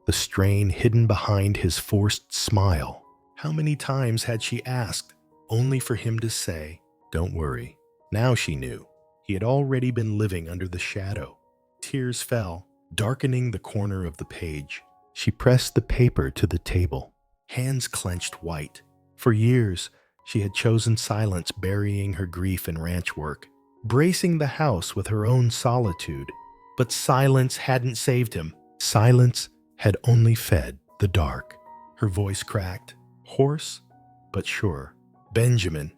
the strain hidden behind his forced smile. How many times had she asked, only for him to say, "Don't worry." Now she knew. He had already been living under the shadow. Tears fell, darkening the corner of the page. She pressed the paper to the table, hands clenched white. For years, she had chosen silence, burying her grief in ranch work, bracing the house with her own solitude. But silence hadn't saved him. Silence had only fed the dark. Her voice cracked, hoarse but sure. "Benjamin,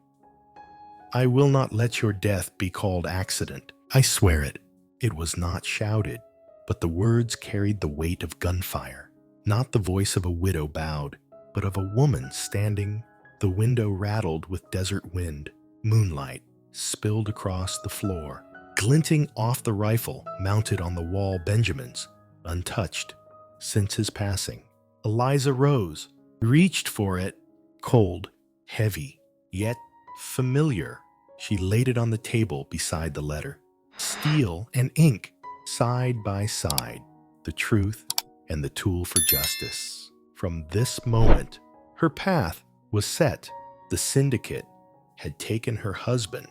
I will not let your death be called accident. I swear it." It was not shouted, but the words carried the weight of gunfire. Not the voice of a widow bowed, but of a woman standing. The window rattled with desert wind. Moonlight spilled across the floor, glinting off the rifle mounted on the wall. Benjamin's, untouched since his passing. Eliza rose, reached for it, cold, heavy, yet familiar. She laid it on the table beside the letter. Steel and ink, side by side, the truth and the tool for justice. From this moment, her path was set. The syndicate had taken her husband.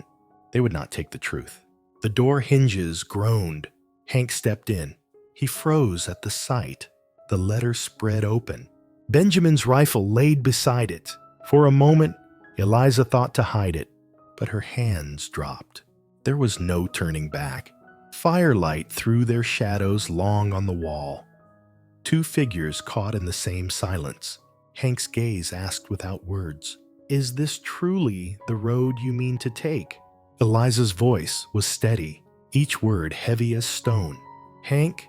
They would not take the truth. The door hinges groaned. Hank stepped in. He froze at the sight. The letter spread open. Benjamin's rifle laid beside it. For a moment, Eliza thought to hide it, but her hands dropped. There was no turning back. Firelight threw their shadows long on the wall. Two figures caught in the same silence. Hank's gaze asked without words, "Is this truly the road you mean to take?" Eliza's voice was steady, each word heavy as stone. "Hank,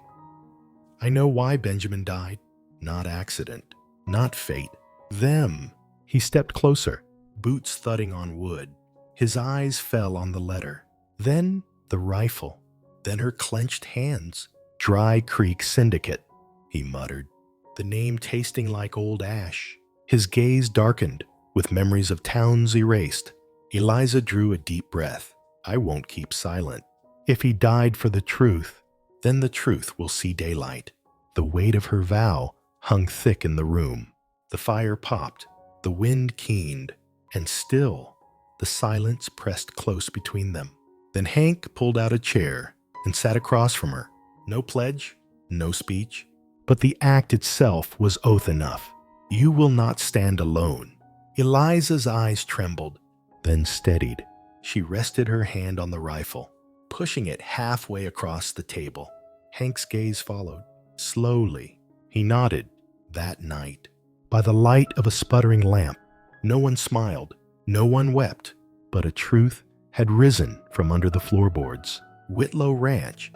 I know why Benjamin died. Not accident, not fate. Them." He stepped closer, boots thudding on wood. His eyes fell on the letter, then the rifle, then her clenched hands. "Dry Creek Syndicate," he muttered, the name tasting like old ash. His gaze darkened with memories of towns erased. Eliza drew a deep breath. "I won't keep silent. If he died for the truth, then the truth will see daylight." The weight of her vow hung thick in the room. The fire popped, the wind keened, and still the silence pressed close between them. Then Hank pulled out a chair and sat across from her. No pledge, no speech, but the act itself was oath enough. You will not stand alone. Eliza's eyes trembled, then steadied. She rested her hand on the rifle, pushing it halfway across the table. Hank's gaze followed. Slowly, he nodded. That night, by the light of a sputtering lamp, no one smiled, no one wept, but a truth had risen from under the floorboards. Whitlo Ranch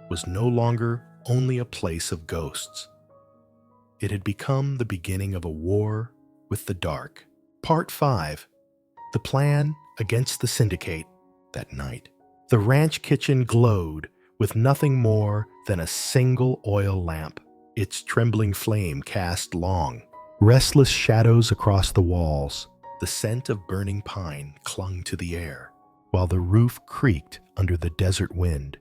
was no longer only a place of ghosts. It had become the beginning of a war with the dark. Part 5. The plan against the Syndicate. That night, the ranch kitchen glowed with nothing more than a single oil lamp. Its trembling flame cast long, restless shadows across the walls. The scent of burning pine clung to the air, while the roof creaked under the desert wind,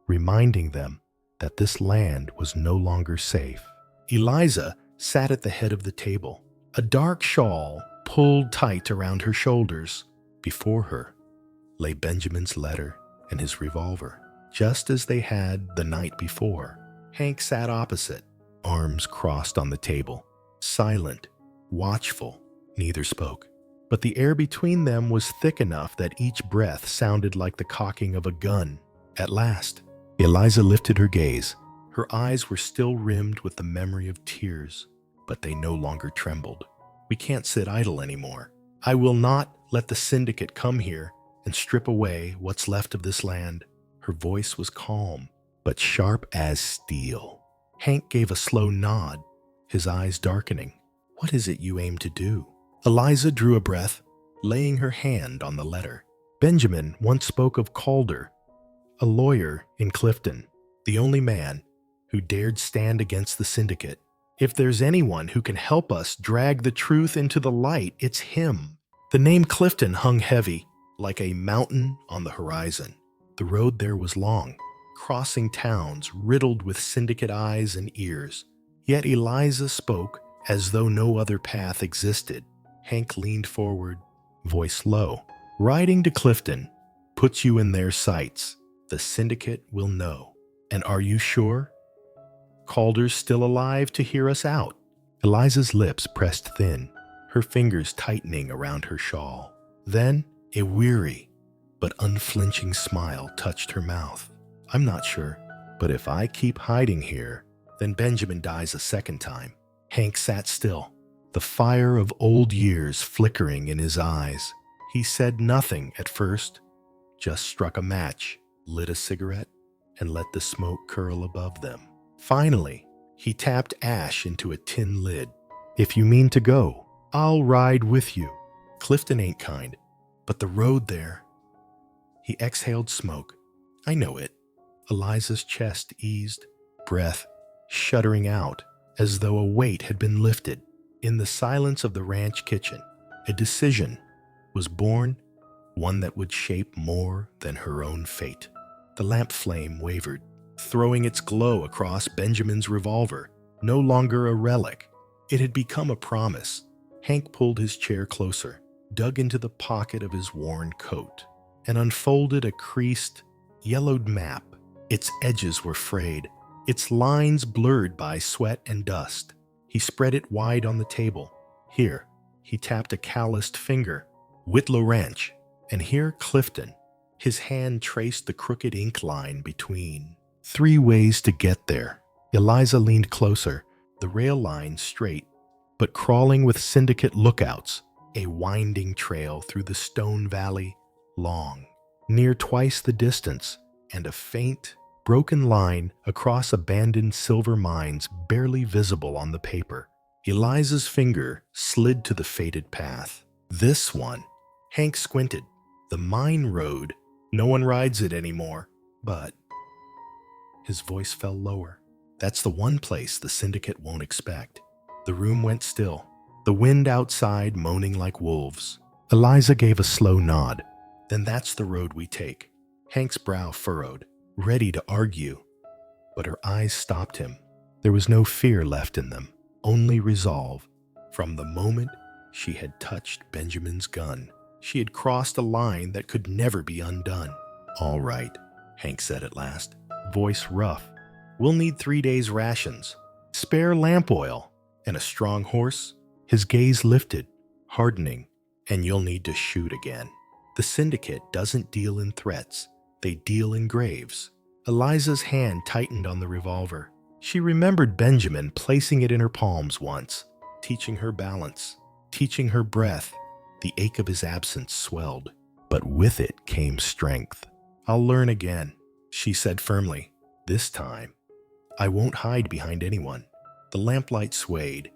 reminding them that this land was no longer safe. Eliza sat at the head of the table, a dark shawl pulled tight around her shoulders. Before her lay Benjamin's letter and his revolver, just as they had the night before. Hank sat opposite, arms crossed on the table, silent, watchful. Neither spoke, but the air between them was thick enough that each breath sounded like the cocking of a gun. At last, Eliza lifted her gaze. Her eyes were still rimmed with the memory of tears, but they no longer trembled. We can't sit idle anymore. I will not let the Syndicate come here and strip away what's left of this land. Her voice was calm, but sharp as steel. Hank gave a slow nod, his eyes darkening. What is it you aim to do? Eliza drew a breath, laying her hand on the letter. Benjamin once spoke of Calder, a lawyer in Clifton, the only man who dared stand against the Syndicate. If there's anyone who can help us drag the truth into the light, it's him. The name Clifton hung heavy, like a mountain on the horizon. The road there was long, crossing towns riddled with Syndicate eyes and ears. Yet Eliza spoke as though no other path existed. Hank leaned forward, voice low. Riding to Clifton puts you in their sights. The Syndicate will know. And are you sure? Calder's still alive to hear us out. Eliza's lips pressed thin, her fingers tightening around her shawl. Then a weary but unflinching smile touched her mouth. I'm not sure, but if I keep hiding here, then Benjamin dies a second time. Hank sat still, the fire of old years flickering in his eyes. He said nothing at first, just struck a match, lit a cigarette, and let the smoke curl above them. Finally, he tapped ash into a tin lid. If you mean to go, I'll ride with you. Clifton ain't kind, but the road there. He exhaled smoke. I know it. Eliza's chest eased, breath shuddering out as though a weight had been lifted. In the silence of the ranch kitchen, a decision was born, one that would shape more than her own fate. The lamp flame wavered, throwing its glow across Benjamin's revolver, no longer a relic. It had become a promise. Hank pulled his chair closer, dug into the pocket of his worn coat, and unfolded a creased, yellowed map. Its edges were frayed, its lines blurred by sweat and dust. He spread it wide on the table. Here, he tapped a calloused finger. Whitlo Ranch, and here Clifton. His hand traced the crooked ink line between. 3 ways to get there. Eliza leaned closer, the rail line straight, but crawling with Syndicate lookouts, a winding trail through the stone valley, long, near twice the distance, and a faint, broken line across abandoned silver mines barely visible on the paper. Eliza's finger slid to the fated path. This one. Hank squinted. The mine road. No one rides it anymore, but... His voice fell lower. That's the one place the Syndicate won't expect. The room went still, the wind outside moaning like wolves. Eliza gave a slow nod. Then that's the road we take. Hank's brow furrowed, ready to argue, but her eyes stopped him. There was no fear left in them, only resolve. From the moment she had touched Benjamin's gun, she had crossed a line that could never be undone. "All right," Hank said at last, voice rough. "We'll need 3 days' rations, spare lamp oil, and a strong horse." His gaze lifted, hardening, "And you'll need to shoot again. The Syndicate doesn't deal in threats, they deal in graves." Eliza's hand tightened on the revolver. She remembered Benjamin placing it in her palms once, teaching her balance, teaching her breath. The ache of his absence swelled, but with it came strength. "I'll learn again," she said firmly. "This time, I won't hide behind anyone." The lamplight swayed,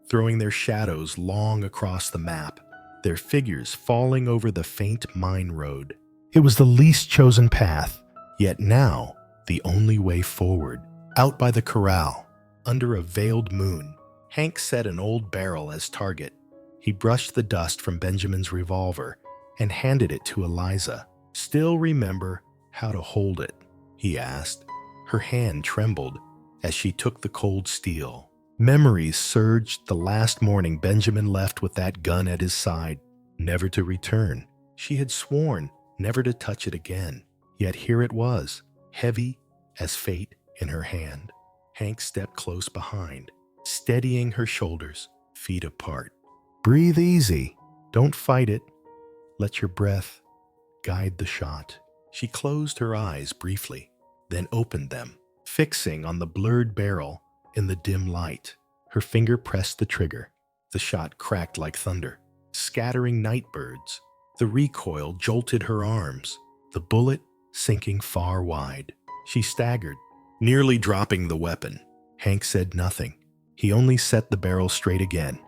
throwing their shadows long across the map, their figures falling over the faint mine road. It was the least chosen path, yet now the only way forward. Out by the corral, under a veiled moon, Hank set an old barrel as target. He brushed the dust from Benjamin's revolver and handed it to Eliza. "Still remember how to hold it?" he asked. Her hand trembled as she took the cold steel. Memories surged the last morning Benjamin left with that gun at his side, never to return. She had sworn never to touch it again, yet here it was, heavy as fate in her hand. Hank stepped close behind, steadying her shoulders, feet apart. "Breathe easy. Don't fight it. Let your breath guide the shot." She closed her eyes briefly, then opened them, fixing on the blurred barrel in the dim light. Her finger pressed the trigger. The shot cracked like thunder, scattering night birds. The recoil jolted her arms, the bullet sinking far wide. She staggered, nearly dropping the weapon. Hank said nothing. He only set the barrel straight again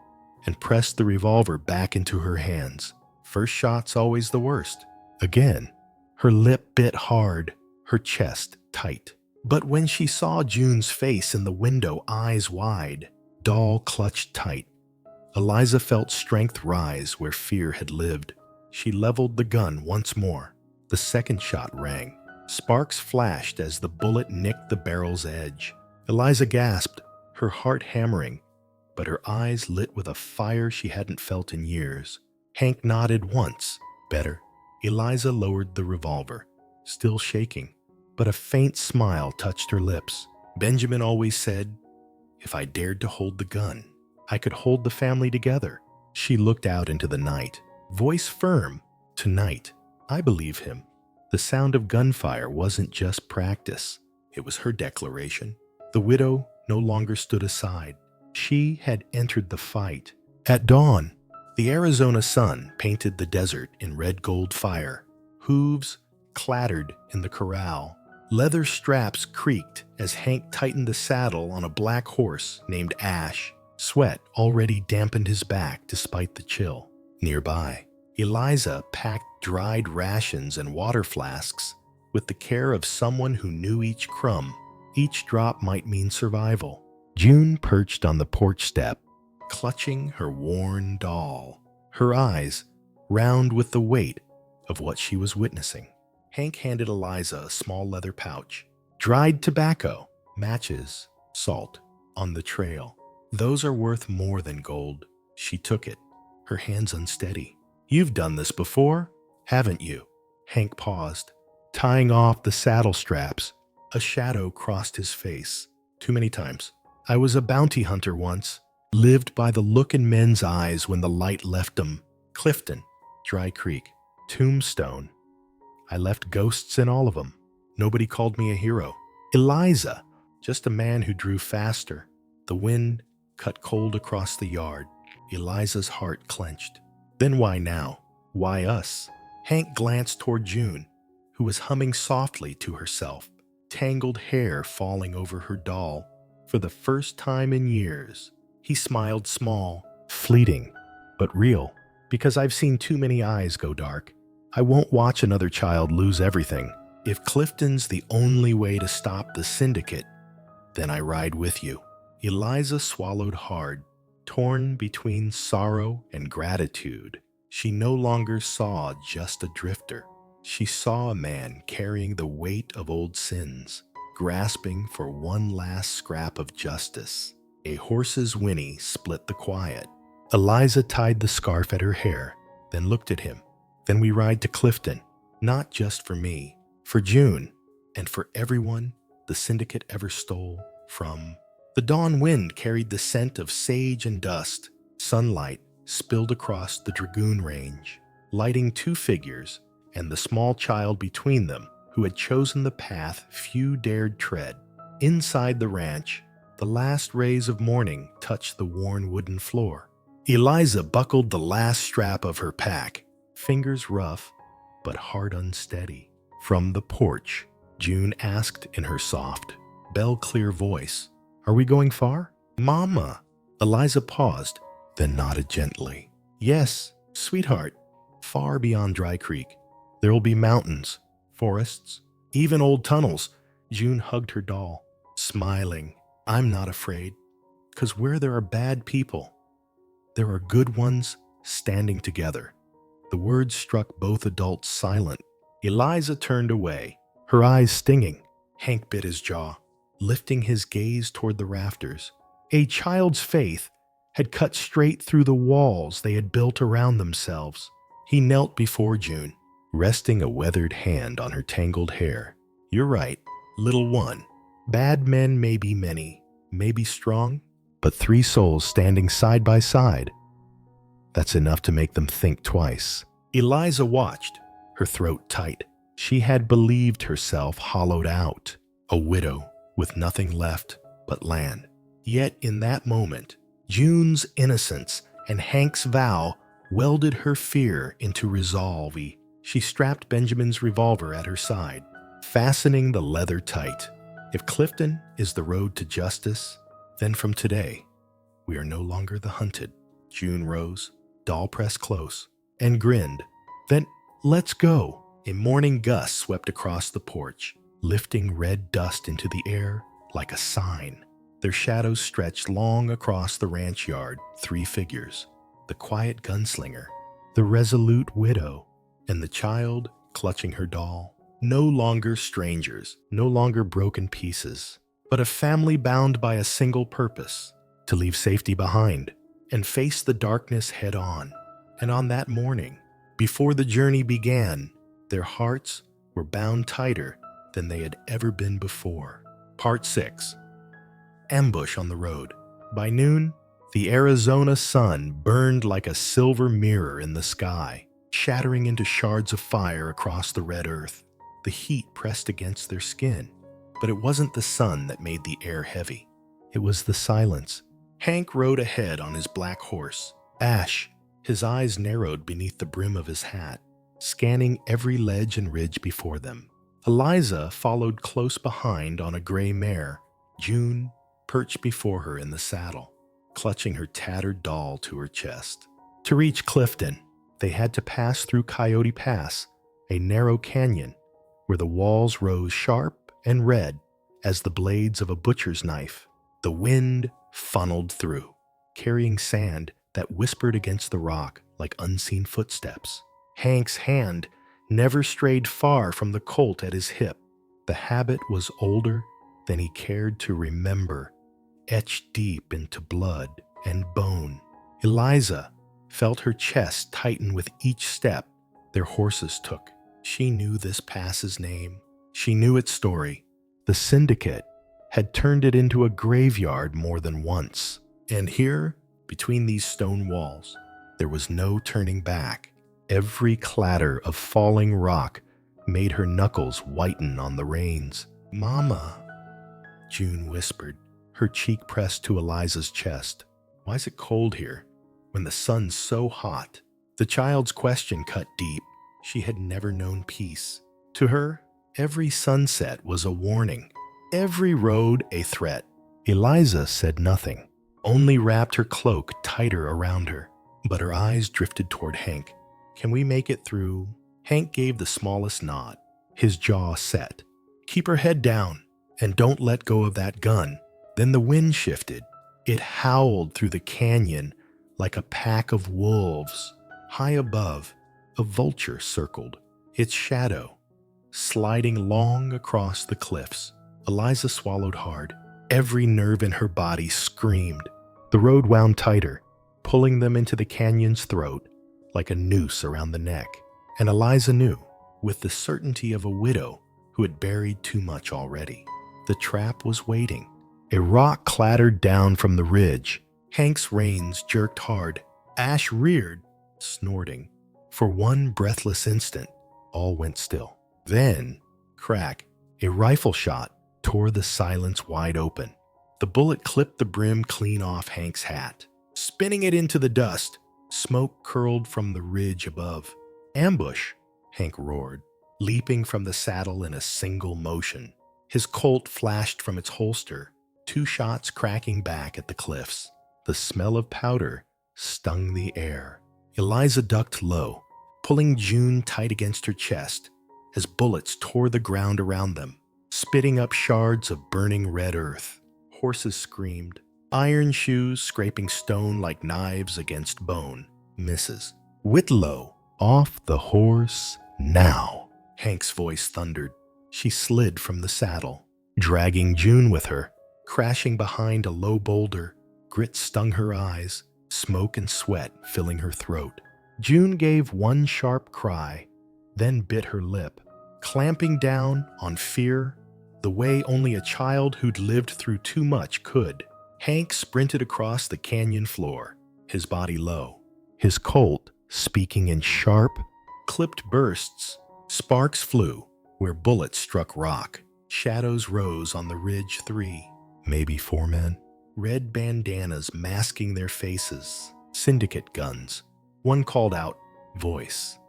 and pressed the revolver back into her hands. First shot's always the worst. Again, her lip bit hard, her chest tight. But when she saw June's face in the window, eyes wide, doll clutched tight, Eliza felt strength rise where fear had lived. She leveled the gun once more. The second shot rang. Sparks flashed as the bullet nicked the barrel's edge. Eliza gasped, her heart hammering, but her eyes lit with a fire she hadn't felt in years. Hank nodded once. "Better." Eliza lowered the revolver, still shaking, but a faint smile touched her lips. "Benjamin always said, if I dared to hold the gun, I could hold the family together." She looked out into the night, voice firm. "Tonight, I believe him." The sound of gunfire wasn't just practice. It was her declaration. The widow no longer stood aside. She had entered the fight. At dawn, the Arizona sun painted the desert in red gold fire. Hooves clattered in the corral. Leather straps creaked as Hank tightened the saddle on a black horse named Ash. Sweat already dampened his back despite the chill. Nearby, Eliza packed dried rations and water flasks with the care of someone who knew each crumb. Each drop might mean survival. June perched on the porch step, clutching her worn doll, her eyes round with the weight of what she was witnessing. Hank handed Eliza a small leather pouch. "Dried tobacco, matches, salt, on the trail. Those are worth more than gold." She took it, her hands unsteady. "You've done this before, haven't you?" Hank paused, tying off the saddle straps. A shadow crossed his face. "Too many times. I was a bounty hunter once, lived by the look in men's eyes when the light left them. Clifton, Dry Creek, Tombstone. I left ghosts in all of them. Nobody called me a hero. Eliza, just a man who drew faster." The wind cut cold across the yard. Eliza's heart clenched. "Then why now? Why us?" Hank glanced toward June, who was humming softly to herself, tangled hair falling over her doll. For the first time in years, he smiled small, fleeting, but real. "Because I've seen too many eyes go dark. I won't watch another child lose everything. If Clifton's the only way to stop the Syndicate, then I ride with you." Eliza swallowed hard, torn between sorrow and gratitude. She no longer saw just a drifter. She saw a man carrying the weight of old sins. grasping for one last scrap of justice. A horse's whinny split the quiet. Eliza tied the scarf at her hair, then looked at him. Then we ride to Clifton, not just for me, for June, and for everyone the Syndicate ever stole from. The dawn wind carried the scent of sage and dust. Sunlight spilled across the Dragoon Range, lighting two figures and the small child between them who had chosen the path few dared tread. Inside the ranch, the last rays of morning touched the worn wooden floor. Eliza buckled the last strap of her pack, fingers rough but heart unsteady. From the porch, June asked in her soft, bell-clear voice, "Are we going far?" "Mama." Eliza paused, then nodded gently. "Yes, sweetheart, far beyond Dry Creek. There will be mountains, forests, even old tunnels." June hugged her doll, smiling. "I'm not afraid, 'cause where there are bad people, there are good ones standing together." The words struck both adults silent. Eliza turned away, her eyes stinging. Hank bit his jaw, lifting his gaze toward the rafters. A child's faith had cut straight through the walls they had built around themselves. He knelt before June, resting a weathered hand on her tangled hair. "You're right, little one. Bad men may be many, may be strong, but three souls standing side by side, that's enough to make them think twice." Eliza watched, her throat tight. She had believed herself hollowed out, a widow with nothing left but land. Yet in that moment, June's innocence and Hank's vow welded her fear into resolve. She strapped Benjamin's revolver at her side, fastening the leather tight. If Clifton is the road to justice, then from today, we are no longer the hunted. June rose, doll pressed close, and grinned. "Then let's go." A morning gust swept across the porch, lifting red dust into the air like a sign. Their shadows stretched long across the ranch yard, three figures: the quiet gunslinger, the resolute widow, and the child clutching her doll. No longer strangers, no longer broken pieces, but a family bound by a single purpose: to leave safety behind and face the darkness head on. And on that morning, before the journey began, their hearts were bound tighter than they had ever been before. Part 6. Ambush on the road. By noon, the Arizona sun burned like a silver mirror in the sky, shattering into shards of fire across the red earth. The heat pressed against their skin, but it wasn't the sun that made the air heavy. It was the silence. Hank rode ahead on his black horse, Ash, his eyes narrowed beneath the brim of his hat, scanning every ledge and ridge before them. Eliza followed close behind on a gray mare, June perched before her in the saddle, clutching her tattered doll to her chest. To reach Clifton, they had to pass through Coyote Pass, a narrow canyon where the walls rose sharp and red as the blades of a butcher's knife. The wind funneled through, carrying sand that whispered against the rock like unseen footsteps. Hank's hand never strayed far from the Colt at his hip. The habit was older than he cared to remember, etched deep into blood and bone. Eliza felt her chest tighten with each step their horses took. She knew this pass's name. She knew its story. The Syndicate had turned it into a graveyard more than once. And here, between these stone walls, there was no turning back. Every clatter of falling rock made her knuckles whiten on the reins. "Mama," June whispered, her cheek pressed to Eliza's chest. "Why is it cold here when the sun's so hot?" The child's question cut deep. She had never known peace. To her, every sunset was a warning, every road a threat. Eliza said nothing, only wrapped her cloak tighter around her, but her eyes drifted toward Hank. "Can we make it through?" Hank gave the smallest nod, his jaw set. "Keep her head down, and don't let go of that gun." Then the wind shifted. It howled through the canyon like a pack of wolves. High above, a vulture circled, its shadow sliding long across the cliffs. Eliza swallowed hard. Every nerve in her body screamed. The road wound tighter, pulling them into the canyon's throat like a noose around the neck. And Eliza knew, with the certainty of a widow who had buried too much already, the trap was waiting. A rock clattered down from the ridge. Hank's reins jerked hard. Ash reared, snorting. For one breathless instant, all went still. Then, crack, a rifle shot tore the silence wide open. The bullet clipped the brim clean off Hank's hat, spinning it into the dust. Smoke curled from the ridge above. Ambush, Hank roared, leaping from the saddle in a single motion. His Colt flashed from its holster, 2 shots cracking back at the cliffs. The smell of powder stung the air. Eliza ducked low, pulling June tight against her chest as bullets tore the ground around them, spitting up shards of burning red earth. Horses screamed. Iron shoes scraping stone like knives against bone. Misses. Whitlo, off the horse now, Hank's voice thundered. She slid from the saddle, dragging June with her, crashing behind a low boulder. Grit stung her eyes, smoke and sweat filling her throat. June gave one sharp cry, then bit her lip, clamping down on fear the way only a child who'd lived through too much could. Hank sprinted across the canyon floor, his body low, his Colt speaking in sharp, clipped bursts. Sparks flew where bullets struck rock. Shadows rose on the ridge 3, maybe 4 men. Red bandanas masking their faces. Syndicate guns. One called out, voice,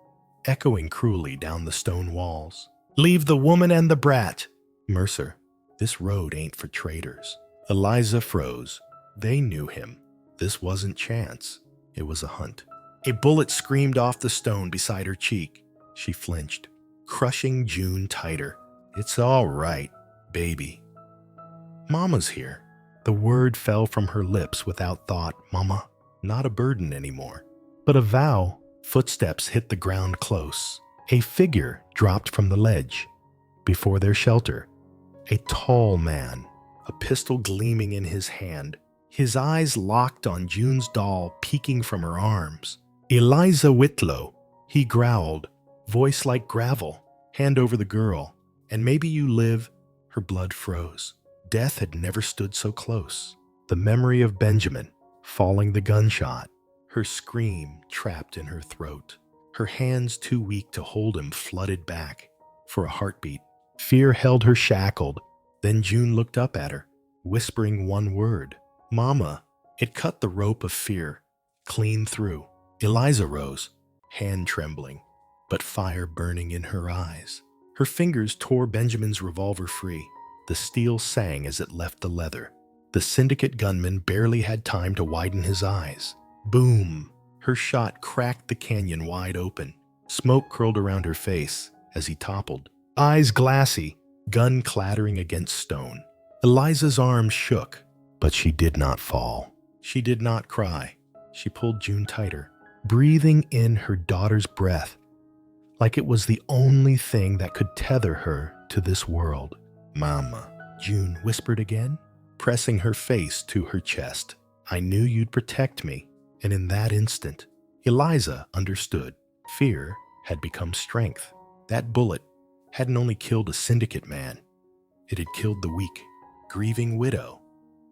echoing cruelly down the stone walls. Leave the woman and the brat. Mercer, this road ain't for traitors. Eliza froze. They knew him. This wasn't chance. It was a hunt. A bullet screamed off the stone beside her cheek. She flinched, crushing June tighter. It's all right, baby. Mama's here. The word fell from her lips without thought. Mama, not a burden anymore, but a vow. Footsteps hit the ground close. A figure dropped from the ledge. Before their shelter, a tall man, a pistol gleaming in his hand, his eyes locked on June's doll peeking from her arms. Eliza Whitlo, he growled, voice like gravel, hand over the girl, and maybe you live. Her blood froze. Death had never stood so close. The memory of Benjamin, falling the gunshot, her scream trapped in her throat. Her hands too weak to hold him flooded back for a heartbeat. Fear held her shackled. Then June looked up at her, whispering one word, Mama. It cut the rope of fear clean through. Eliza rose, hand trembling, but fire burning in her eyes. Her fingers tore Benjamin's revolver free. The steel sang as it left the leather. The Syndicate gunman barely had time to widen his eyes. Boom! Her shot cracked the canyon wide open. Smoke curled around her face as he toppled. Eyes glassy, gun clattering against stone. Eliza's arms shook, but she did not fall. She did not cry. She pulled June tighter, breathing in her daughter's breath, like it was the only thing that could tether her to this world. Mama, June whispered again, pressing her face to her chest. I knew you'd protect me. And in that instant, Eliza understood. Fear had become strength. That bullet hadn't only killed a Syndicate man, it had killed the weak, grieving widow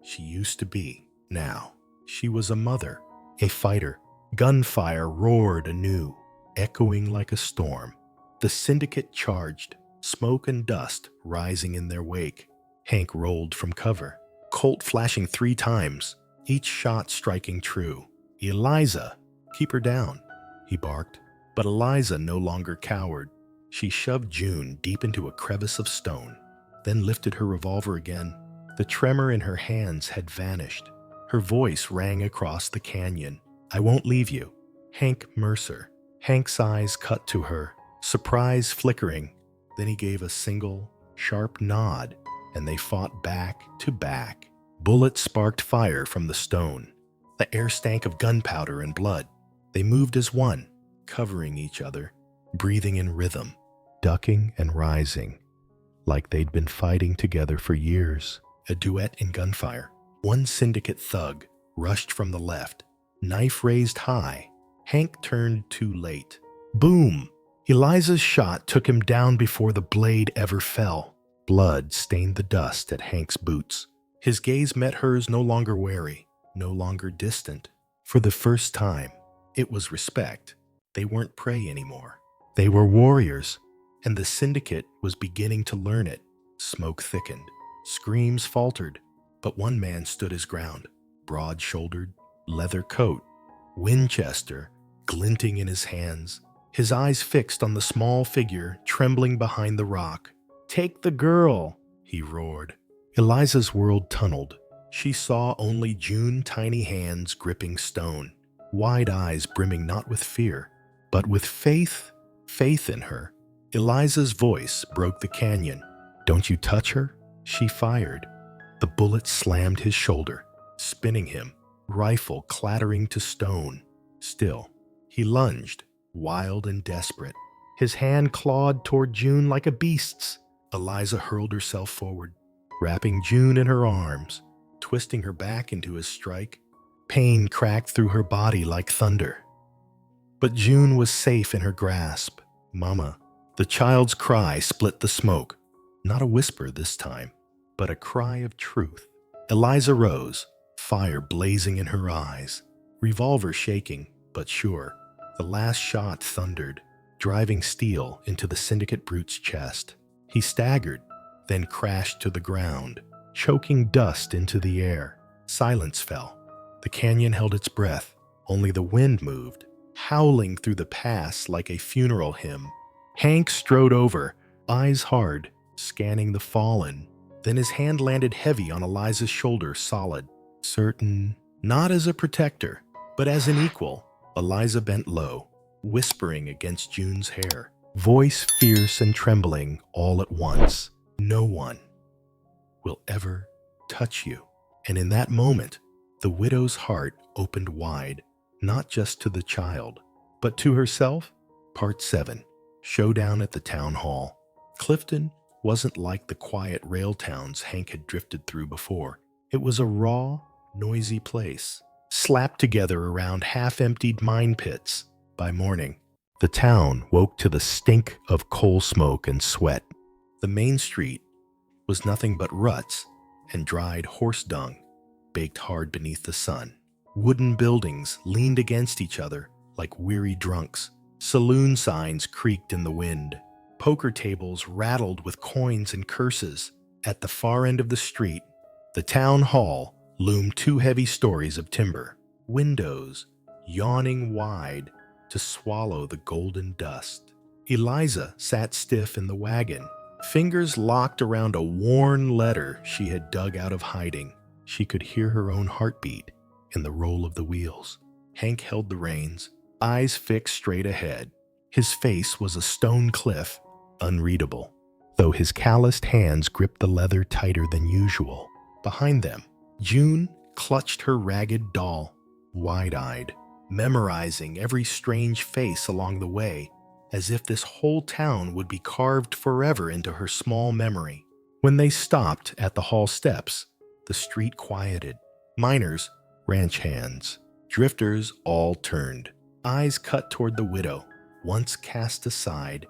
she used to be. Now, she was a mother, a fighter. Gunfire roared anew, echoing like a storm. The Syndicate charged, smoke and dust rising in their wake. Hank rolled from cover, Colt flashing 3 times, each shot striking true. Eliza, keep her down, he barked. But Eliza no longer cowered. She shoved June deep into a crevice of stone, then lifted her revolver again. The tremor in her hands had vanished. Her voice rang across the canyon. I won't leave you. Hank Mercer. Hank's eyes cut to her, surprise flickering. Then he gave a single, sharp nod, and they fought back to back. Bullets sparked fire from the stone. The air stank of gunpowder and blood. They moved as one, covering each other, breathing in rhythm, ducking and rising. like they'd been fighting together for years. A duet in gunfire. One syndicate thug rushed from the left, knife raised high. Hank turned too late. Boom! Eliza's shot took him down before the blade ever fell. Blood stained the dust at Hank's boots. His gaze met hers, no longer wary, no longer distant. For the first time, it was respect. They weren't prey anymore. They were warriors, and the syndicate was beginning to learn it. Smoke thickened. Screams faltered, but one man stood his ground, broad-shouldered, leather coat, Winchester glinting in his hands, his eyes fixed on the small figure trembling behind the rock. "Take the girl," he roared. Eliza's world tunneled. She saw only June tiny hands gripping stone, wide eyes brimming not with fear, but with faith in her. Eliza's voice broke the canyon. "Don't you touch her?" She fired. The bullet slammed his shoulder, spinning him, rifle clattering to stone. Still, he lunged, wild and desperate. His hand clawed toward June like a beast's. Eliza hurled herself forward, wrapping June in her arms, twisting her back into his strike. Pain cracked through her body like thunder. But June was safe in her grasp. "Mama." The child's cry split the smoke. Not a whisper this time, but a cry of truth. Eliza rose, fire blazing in her eyes, revolver shaking, but sure. The last shot thundered, driving steel into the syndicate brute's chest. He staggered, then crashed to the ground, choking dust into the air. Silence fell. The canyon held its breath. Only the wind moved, howling through the pass like a funeral hymn. Hank strode over, eyes hard, scanning the fallen. Then his hand landed heavy on Eliza's shoulder, solid, certain, not as a protector, but as an equal. Eliza bent low, whispering against June's hair, voice fierce and trembling all at once. "No one will ever touch you." And in that moment, the widow's heart opened wide, not just to the child, but to herself. Part 7. Showdown at the town hall. Clifton wasn't like the quiet rail towns Hank had drifted through before. It was a raw, noisy place, slapped together around half-emptied mine pits. By morning, the town woke to the stink of coal smoke and sweat. The main street was nothing but ruts and dried horse dung, baked hard beneath the sun. Wooden buildings leaned against each other like weary drunks. Saloon signs creaked in the wind. Poker tables rattled with coins and curses. At the far end of the street, the town hall loomed 2 heavy stories of timber, windows yawning wide to swallow the golden dust. Eliza sat stiff in the wagon, fingers locked around a worn letter she had dug out of hiding. She could hear her own heartbeat in the roll of the wheels. Hank held the reins, eyes fixed straight ahead. His face was a stone cliff, unreadable, though his calloused hands gripped the leather tighter than usual. Behind them, June clutched her ragged doll, wide-eyed, memorizing every strange face along the way, as if this whole town would be carved forever into her small memory. When they stopped at the hall steps, the street quieted. Miners, ranch hands, drifters all turned, eyes cut toward the widow, once cast aside,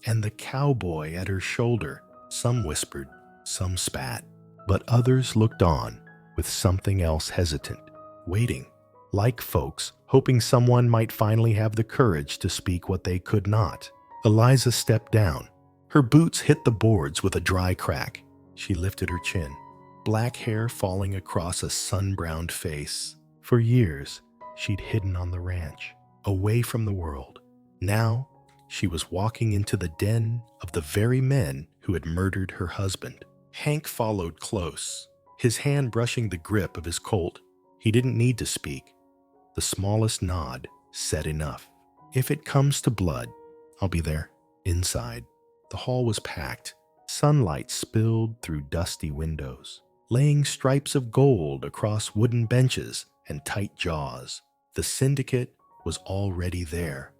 and the cowboy at her shoulder. Some whispered, some spat, but others looked on with something else hesitant, waiting, like folks, hoping someone might finally have the courage to speak what they could not. Eliza stepped down. Her boots hit the boards with a dry crack. She lifted her chin, black hair falling across a sun-browned face. For years, she'd hidden on the ranch, away from the world. Now, she was walking into the den of the very men who had murdered her husband. Hank followed close, his hand brushing the grip of his Colt. He didn't need to speak. The smallest nod said enough. "If it comes to blood, I'll be there." Inside, the hall was packed. Sunlight spilled through dusty windows, laying stripes of gold across wooden benches and tight jaws. The syndicate was already there.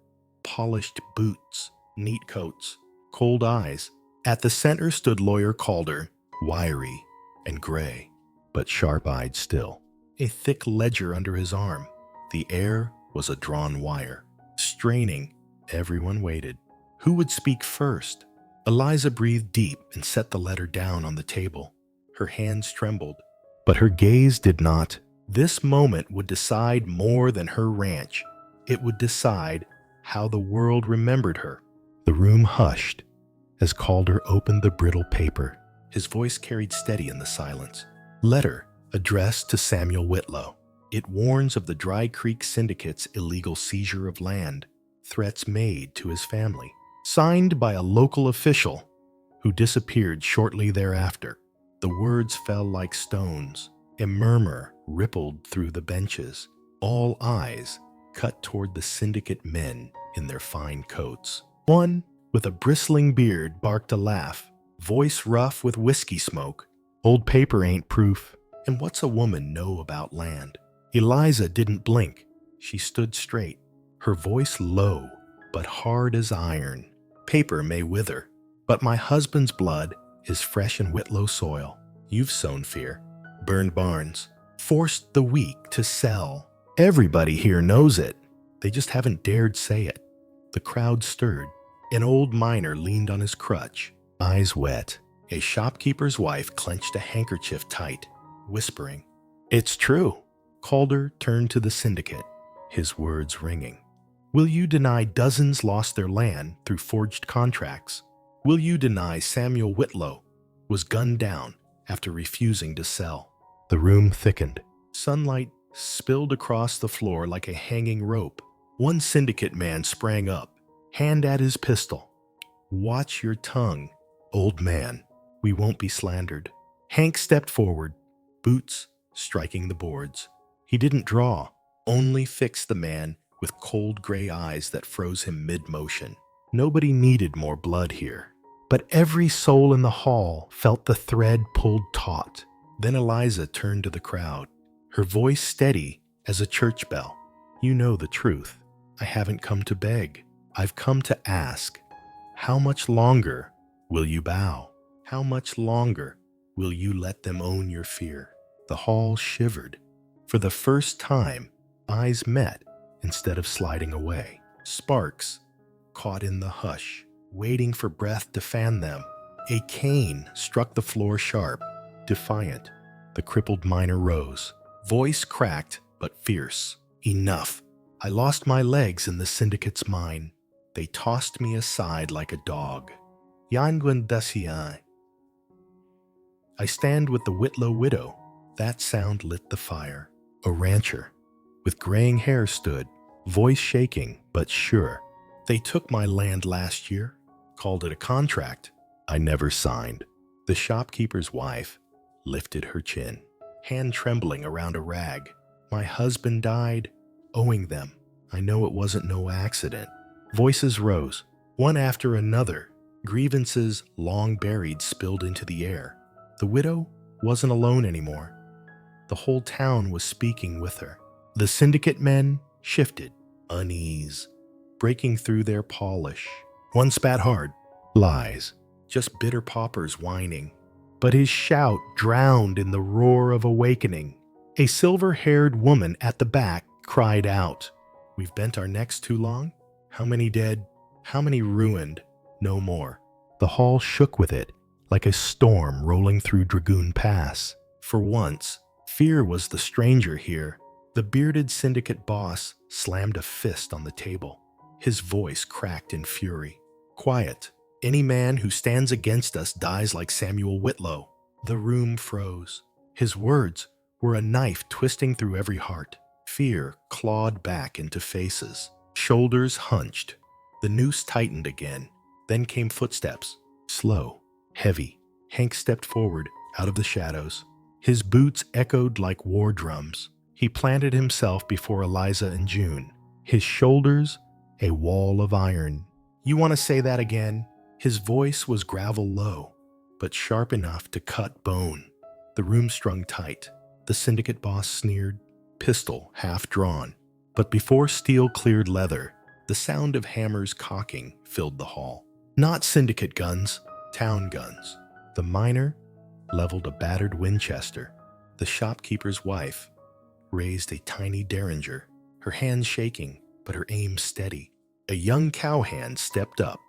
Polished boots, neat coats, cold eyes. At the center stood Lawyer Calder, wiry and gray, but sharp-eyed still, a thick ledger under his arm. The air was a drawn wire. Straining, everyone waited. Who would speak first? Eliza breathed deep and set the letter down on the table. Her hands trembled, but her gaze did not. This moment would decide more than her ranch. It would decide how the world remembered her. The room hushed as Calder opened the brittle paper. His voice carried steady in the silence. Letter addressed to Samuel Whitlo. It warns of the Dry Creek Syndicate's illegal seizure of land, threats made to his family. Signed by a local official who disappeared shortly thereafter. The words fell like stones. A murmur rippled through the benches. All eyes cut toward the syndicate men in their fine coats. One with a bristling beard barked a laugh, voice rough with whiskey smoke. Old paper ain't proof, and what's a woman know about land? Eliza didn't blink. She stood straight, her voice low but hard as iron. Paper may wither, but my husband's blood is fresh in Whitlo soil. You've sown fear, burned barns, forced the weak to sell. Everybody here knows it. They just haven't dared say it. The crowd stirred. An old miner leaned on his crutch, eyes wet. A shopkeeper's wife clenched a handkerchief tight, whispering, "It's true." Calder turned to the syndicate, his words ringing. Will you deny dozens lost their land through forged contracts? Will you deny Samuel Whitlo was gunned down after refusing to sell? The room thickened. Sunlight spilled across the floor like a hanging rope. One syndicate man sprang up, hand at his pistol. Watch your tongue, old man. We won't be slandered. Hank stepped forward, boots striking the boards. He didn't draw, only fixed the man with cold gray eyes that froze him mid-motion. Nobody needed more blood here, but every soul in the hall felt the thread pulled taut. Then Eliza turned to the crowd, her voice steady as a church bell. You know the truth. I haven't come to beg. I've come to ask. How much longer will you bow? How much longer will you let them own your fear? The hall shivered. For the first time, eyes met instead of sliding away. Sparks caught in the hush, waiting for breath to fan them. A cane struck the floor sharp, defiant. The crippled miner rose, voice cracked but fierce. Enough. I lost my legs in the syndicate's mine. They tossed me aside like a dog. Yanguan Desiai. I stand with the Whitlo widow. That sound lit the fire. A rancher with graying hair stood, voice shaking but sure. They took my land last year, called it a contract. I never signed. The shopkeeper's wife lifted her chin, hand trembling around a rag. My husband died, owing them. I know it wasn't no accident. Voices rose, one after another. Grievances long buried spilled into the air. The widow wasn't alone anymore. The whole town was speaking with her. The syndicate men shifted, unease, breaking through their polish. One spat hard. Lies, just bitter paupers whining. But his shout drowned in the roar of awakening. A silver-haired woman at the back cried out, "We've bent our necks too long? How many dead? How many ruined? No more." The hall shook with it, like a storm rolling through Dragoon Pass. For once, fear was the stranger here. The bearded syndicate boss slammed a fist on the table. His voice cracked in fury. "Quiet. Any man who stands against us dies like Samuel Whitlo." The room froze. His words were a knife twisting through every heart. Fear clawed back into faces. Shoulders hunched. The noose tightened again. Then came footsteps. Slow, heavy. Hank stepped forward, out of the shadows. His boots echoed like war drums. He planted himself before Eliza and June. His shoulders, a wall of iron. "You want to say that again?" His voice was gravel low, but sharp enough to cut bone. The room strung tight. The syndicate boss sneered, pistol half drawn. But before steel cleared leather, the sound of hammers cocking filled the hall. Not syndicate guns, Town guns. The miner leveled a battered Winchester. The shopkeeper's wife raised a tiny derringer, her hands shaking, but her aim steady. A young cowhand stepped up,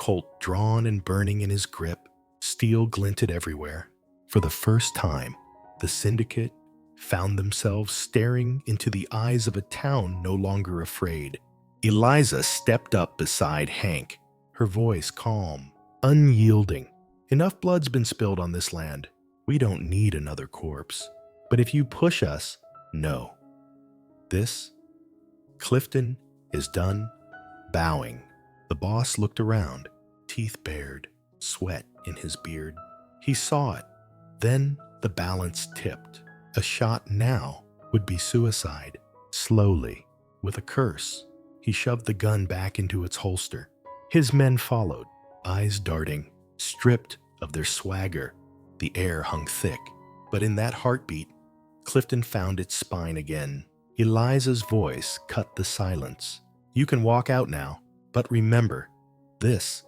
Colt drawn and burning in his grip, steel glinted everywhere. For the first time, the Syndicate found themselves staring into the eyes of a town no longer afraid. Eliza stepped up beside Hank, her voice calm, unyielding. Enough blood's been spilled on this land. We don't need another corpse. But if you push us, no. This, Clifton, is done. Bowing, the boss looked around, teeth bared, sweat in his beard. He saw it. Then the balance tipped. A shot now would be suicide. Slowly, with a curse, he shoved the gun back into its holster. His men followed, eyes darting, stripped of their swagger. The air hung thick. But in that heartbeat, Clifton found its spine again. Eliza's voice cut the silence. You can walk out now, but remember, this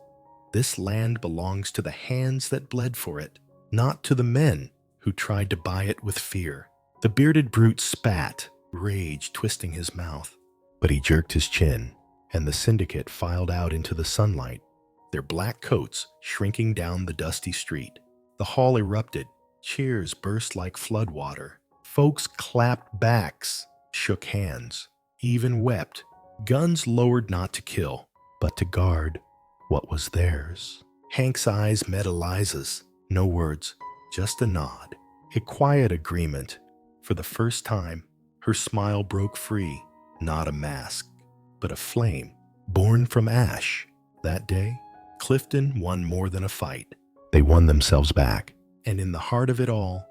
land belongs to the hands that bled for it, not to the men who tried to buy it with fear. The bearded brute spat, rage twisting his mouth, but he jerked his chin, and the Syndicate filed out into the sunlight, their black coats shrinking down the dusty street. The hall erupted. Cheers burst like floodwater. Folks clapped backs, shook hands, even wept. Guns lowered not to kill, but to guard what was theirs. Hank's eyes met Eliza's. No words, just a nod. A quiet agreement. For the first time, her smile broke free. Not a mask, but a flame, born from ash. That day, Clifton won more than a fight. They won themselves back. And in the heart of it all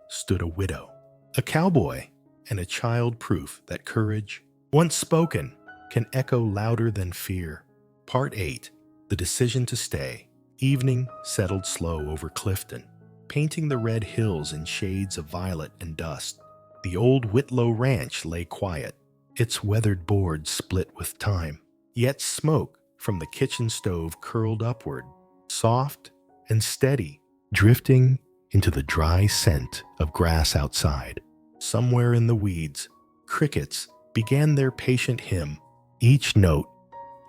stood a widow, a cowboy, and a child proof that courage, once spoken, can echo louder than fear. Part 8. The decision to stay. Evening settled slow over Clifton, painting the red hills in shades of violet and dust. The old Whitlo ranch lay quiet, its weathered boards split with time. Yet smoke from the kitchen stove curled upward, soft and steady, drifting into the dry scent of grass outside. Somewhere in the weeds, crickets began their patient hymn, each note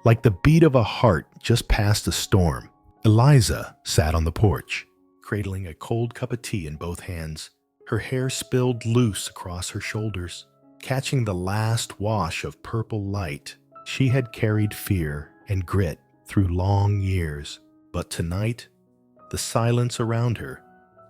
like the beat of a heart just past a storm. Eliza sat on the porch, cradling a cold cup of tea in both hands. Her hair spilled loose across her shoulders, catching the last wash of purple light. She had carried fear and grit through long years, but tonight, the silence around her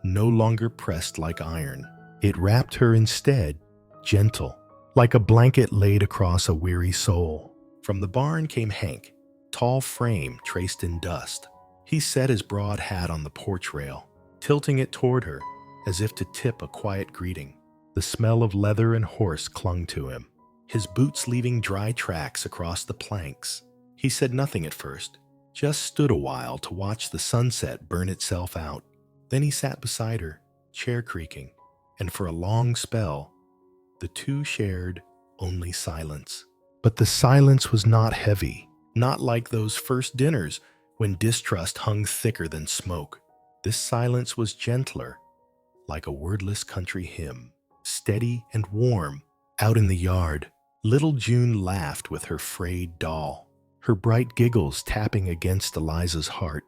no longer pressed like iron. It wrapped her instead, gentle, like a blanket laid across a weary soul. From the barn came Hank, tall frame traced in dust. He set his broad hat on the porch rail, tilting it toward her as if to tip a quiet greeting. The smell of leather and horse clung to him, his boots leaving dry tracks across the planks. He said nothing at first, just stood a while to watch the sunset burn itself out. Then he sat beside her, chair creaking, and for a long spell, the two shared only silence. But the silence was not heavy, not like those first dinners when distrust hung thicker than smoke. This silence was gentler, like a wordless country hymn, steady and warm. Out in the yard, little June laughed with her frayed doll, her bright giggles tapping against Eliza's heart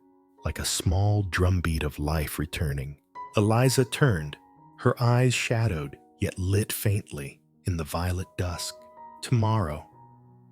like a small drumbeat of life returning. Eliza turned, her eyes shadowed yet lit faintly in the violet dusk. Tomorrow,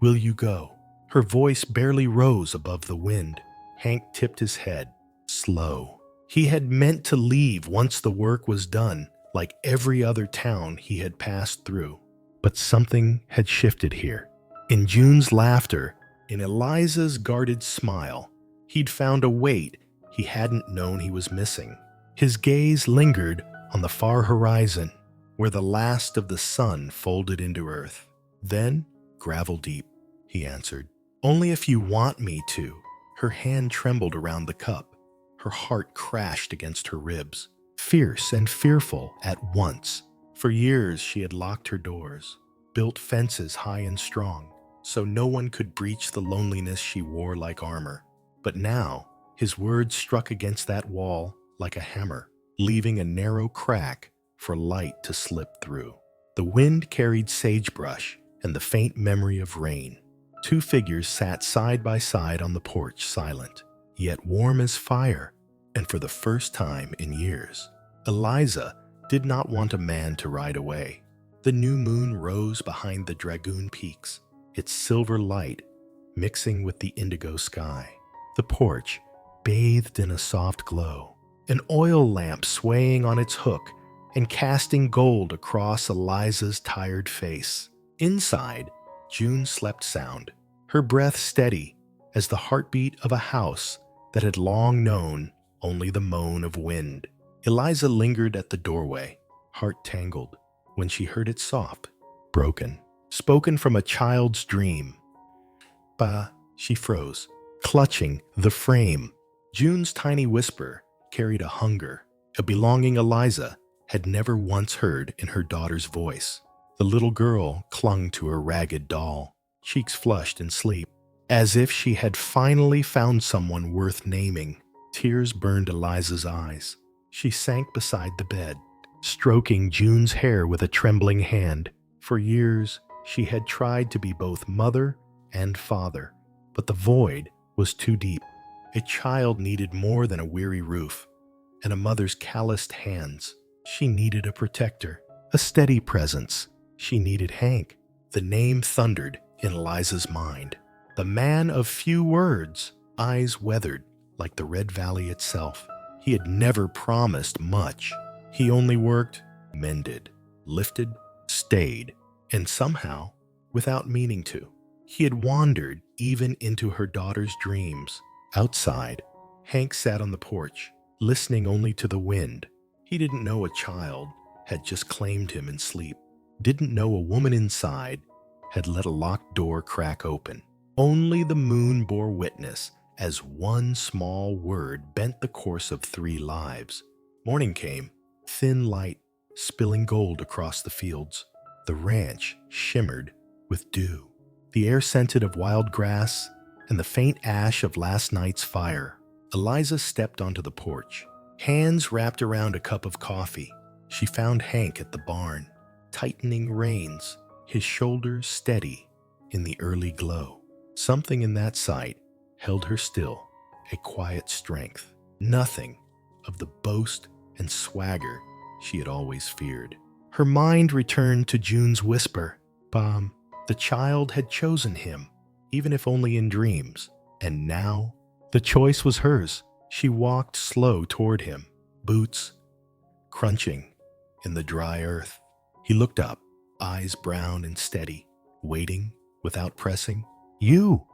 will you go? Her voice barely rose above the wind. Hank tipped his head, slow. He had meant to leave once the work was done, like every other town he had passed through. But something had shifted here. In June's laughter, in Eliza's guarded smile, he'd found a weight he hadn't known he was missing. His gaze lingered on the far horizon, where the last of the sun folded into earth. Then, gravel deep, he answered. Only if you want me to. Her hand trembled around the cup. Her heart crashed against her ribs, fierce and fearful at once. For years she had locked her doors, built fences high and strong, so no one could breach the loneliness she wore like armor. But now, His words struck against that wall like a hammer, leaving a narrow crack for light to slip through. The wind carried sagebrush and the faint memory of rain. Two figures sat side by side on the porch, silent, yet warm as fire, and for the first time in years, Eliza did not want a man to ride away. The new moon rose behind the Dragoon Peaks, its silver light mixing with the indigo sky. The porch bathed in a soft glow, an oil lamp swaying on its hook and casting gold across Eliza's tired face. Inside, June slept sound, her breath steady as the heartbeat of a house that had long known only the moan of wind. Eliza lingered at the doorway, heart tangled, when she heard it soft, broken, spoken from a child's dream. "Ba," she froze, clutching the frame. June's tiny whisper carried a hunger, a belonging Eliza had never once heard in her daughter's voice. The little girl clung to her ragged doll, cheeks flushed in sleep, as if she had finally found someone worth naming. Tears burned Eliza's eyes. She sank beside the bed, stroking June's hair with a trembling hand. For years, she had tried to be both mother and father, but the void was too deep. A child needed more than a weary roof and a mother's calloused hands. She needed a protector, a steady presence. She needed Hank. The name thundered in Eliza's mind. The man of few words, eyes weathered like the Red Valley itself. He had never promised much. He only worked, mended, lifted, stayed, and somehow, without meaning to, he had wandered even into her daughter's dreams. Outside, Hank sat on the porch, listening only to the wind. He didn't know a child had just claimed him in sleep, didn't know a woman inside had let a locked door crack open. Only the moon bore witness as one small word bent the course of 3 lives. Morning came, thin light spilling gold across the fields. The ranch shimmered with dew, the air scented of wild grass and the faint ash of last night's fire. Eliza stepped onto the porch, hands wrapped around a cup of coffee. She found Hank at the barn, tightening reins, his shoulders steady in the early glow. Something in that sight held her still, a quiet strength, nothing of the boast and swagger she had always feared. Her mind returned to June's whisper. The child had chosen him, even if only in dreams, and now the choice was hers. She walked slow toward him, boots crunching in the dry earth. He looked up, eyes brown and steady, waiting without pressing. You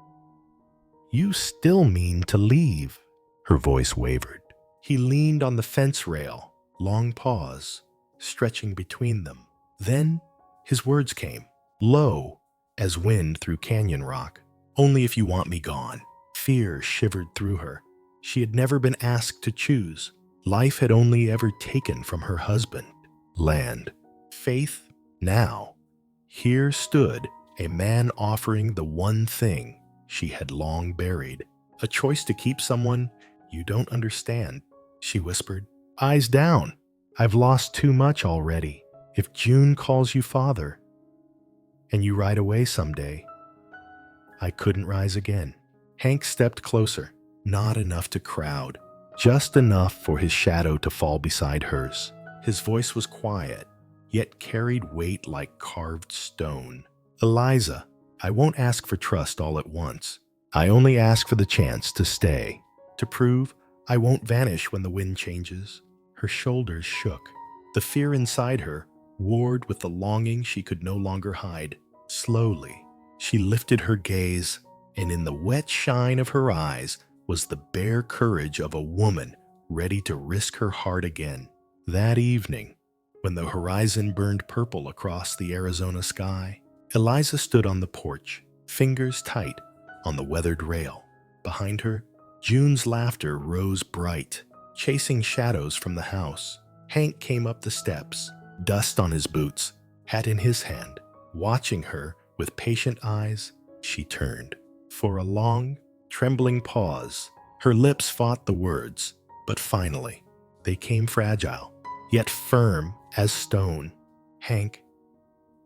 still mean to leave?" Her voice wavered. He leaned on the fence rail, long pause, stretching between them. Then his words came, low as wind through canyon rock. "Only if you want me gone." Fear shivered through her. She had never been asked to choose. Life had only ever taken from her husband. Land. Faith. Now, here stood a man offering the one thing she had long buried. "A choice to keep someone you don't understand," she whispered. "Eyes down. I've lost too much already. If June calls you father, and you ride away someday, I couldn't rise again." Hank stepped closer, not enough to crowd, just enough for his shadow to fall beside hers. His voice was quiet, yet carried weight like carved stone. "Eliza, I won't ask for trust all at once. I only ask for the chance to stay, to prove I won't vanish when the wind changes." Her shoulders shook. The fear inside her warred with the longing she could no longer hide. Slowly, she lifted her gaze, and in the wet shine of her eyes was the bare courage of a woman ready to risk her heart again. That evening, when the horizon burned purple across the Arizona sky, Eliza stood on the porch, fingers tight on the weathered rail. Behind her, June's laughter rose bright, chasing shadows from the house. Hank came up the steps, dust on his boots, hat in his hand. Watching her with patient eyes, she turned. For a long, trembling pause, Her lips fought the words, but finally, they came fragile, yet firm as stone. Hank,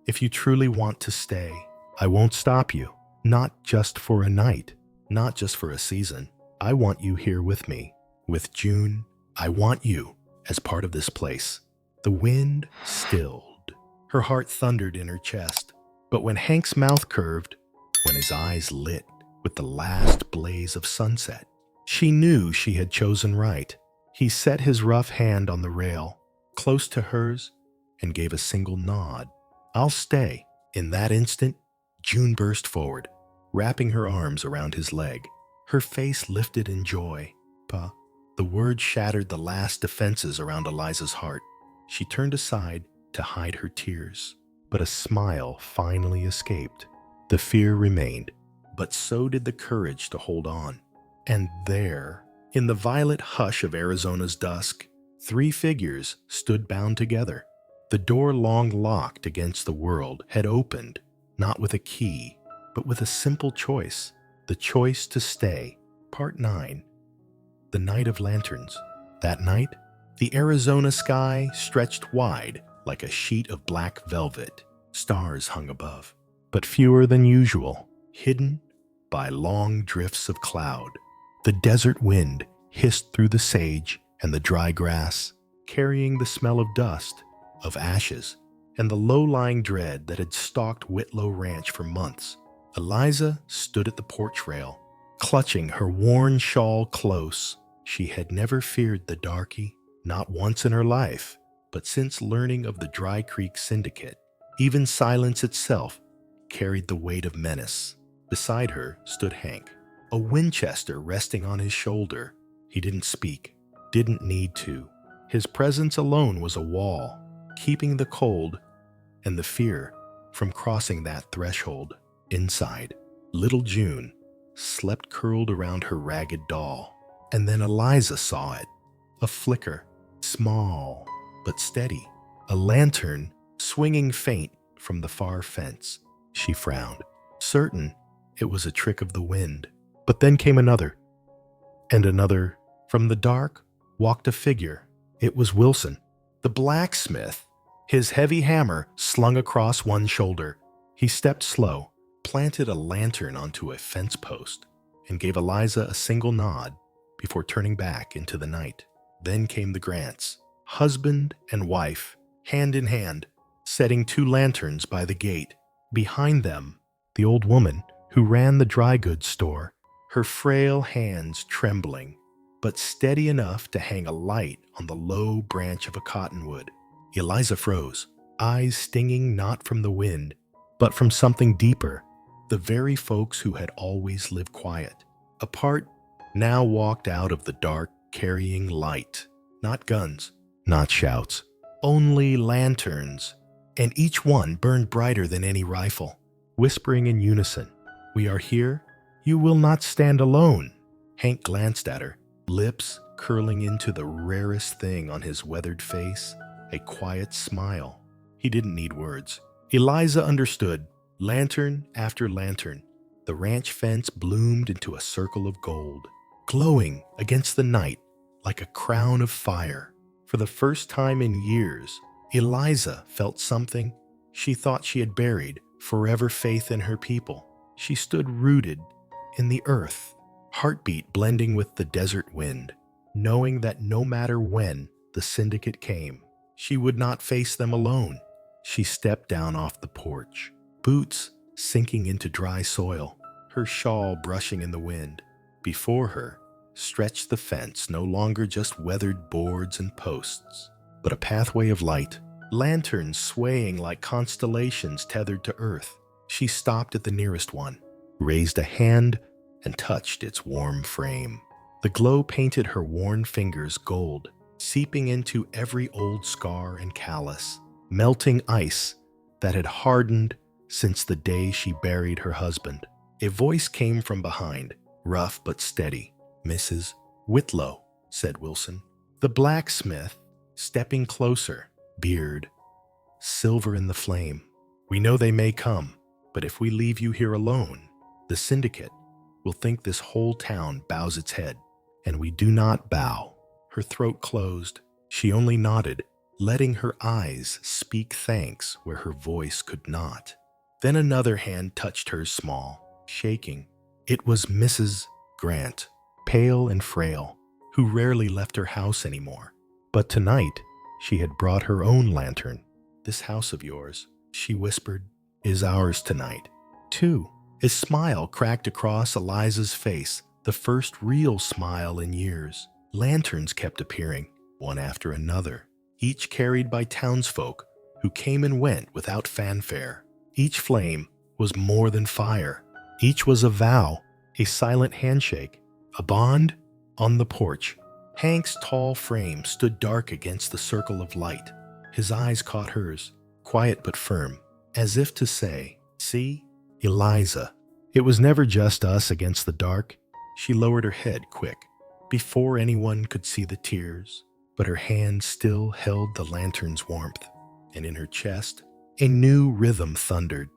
if you truly want to stay, I won't stop you. Not just for a night, not just for a season. I want you here with me. With June, I want you as part of this place. The wind stilled. Her heart thundered in her chest. But when Hank's mouth curved, when his eyes lit with the last blaze of sunset, she knew she had chosen right. He set his rough hand on the rail, close to hers, and gave a single nod. I'll stay. In that instant, June burst forward, wrapping her arms around his leg. Her face lifted in joy. Pa. The word shattered the last defenses around Eliza's heart. She turned aside to hide her tears, but a smile finally escaped. The fear remained, but so did the courage to hold on. And there, in the violet hush of Arizona's dusk, 3 figures stood bound together. The door long locked against the world had opened, not with a key, but with a simple choice. The choice to stay. Part 9. The Night of Lanterns. That night, the Arizona sky stretched wide like a sheet of black velvet. Stars hung above, but fewer than usual, hidden by long drifts of cloud. The desert wind hissed through the sage and the dry grass, carrying the smell of dust, of ashes, and the low-lying dread that had stalked Whitlo Ranch for months. Eliza stood at the porch rail, clutching her worn shawl close. She had never feared the darky, not once in her life, but since learning of the Dry Creek Syndicate, even silence itself carried the weight of menace. Beside her stood Hank, a Winchester resting on his shoulder. He didn't speak, didn't need to. His presence alone was a wall, keeping the cold and the fear from crossing that threshold. Inside, little June slept curled around her ragged doll. And then Eliza saw it, a flicker, small but steady, a lantern swinging faint from the far fence. She frowned, certain it was a trick of the wind. But then came another, and another. From the dark walked a figure. It was Wilson, the blacksmith, his heavy hammer slung across one shoulder. He stepped slow, planted a lantern onto a fence post, and gave Eliza a single nod before turning back into the night. Then came the Grants, husband and wife, hand in hand, setting 2 lanterns by the gate. Behind them, the old woman who ran the dry goods store, her frail hands trembling, but steady enough to hang a light on the low branch of a cottonwood. Eliza froze, eyes stinging not from the wind, but from something deeper. The very folks who had always lived quiet, apart, now walked out of the dark carrying light. Not guns, not shouts, only lanterns, and each one burned brighter than any rifle, whispering in unison, "We are here. You will not stand alone." Hank glanced at her, lips curling into the rarest thing on his weathered face, a quiet smile. He didn't need words. Eliza understood. Lantern after lantern, the ranch fence bloomed into a circle of gold, glowing against the night like a crown of fire. For the first time in years, Eliza felt something she thought she had buried, forever faith in her people. She stood rooted in the earth, heartbeat blending with the desert wind, knowing that no matter when the Syndicate came, she would not face them alone. She stepped down off the porch, boots sinking into dry soil, her shawl brushing in the wind. Before her stretched the fence, no longer just weathered boards and posts, but a pathway of light, lanterns swaying like constellations tethered to earth. She stopped at the nearest one, raised a hand, and touched its warm frame. The glow painted her worn fingers gold, seeping into every old scar and callus, melting ice that had hardened since the day she buried her husband. A voice came from behind, rough but steady. "Mrs. Whitlo," said Wilson. The blacksmith, stepping closer, beard silver in the flame. "We know they may come, but if we leave you here alone, the Syndicate will think this whole town bows its head. and we do not bow. Her throat closed. She only nodded, letting her eyes speak thanks where her voice could not. Then another hand touched hers small, shaking. It was Mrs. Grant, pale and frail, who rarely left her house anymore. But tonight, she had brought her own lantern. "This house of yours," she whispered, "is ours tonight, too." A smile cracked across Eliza's face, the first real smile in years. Lanterns kept appearing, one after another, each carried by townsfolk who came and went without fanfare. Each flame was more than fire. Each was a vow, a silent handshake, a bond. On the porch, Hank's tall frame stood dark against the circle of light. His eyes caught hers, quiet but firm, as if to say, "See, Eliza." It was never just us against the dark. She lowered her head quick, before anyone could see the tears, but her hand still held the lantern's warmth, and in her chest, a new rhythm thundered.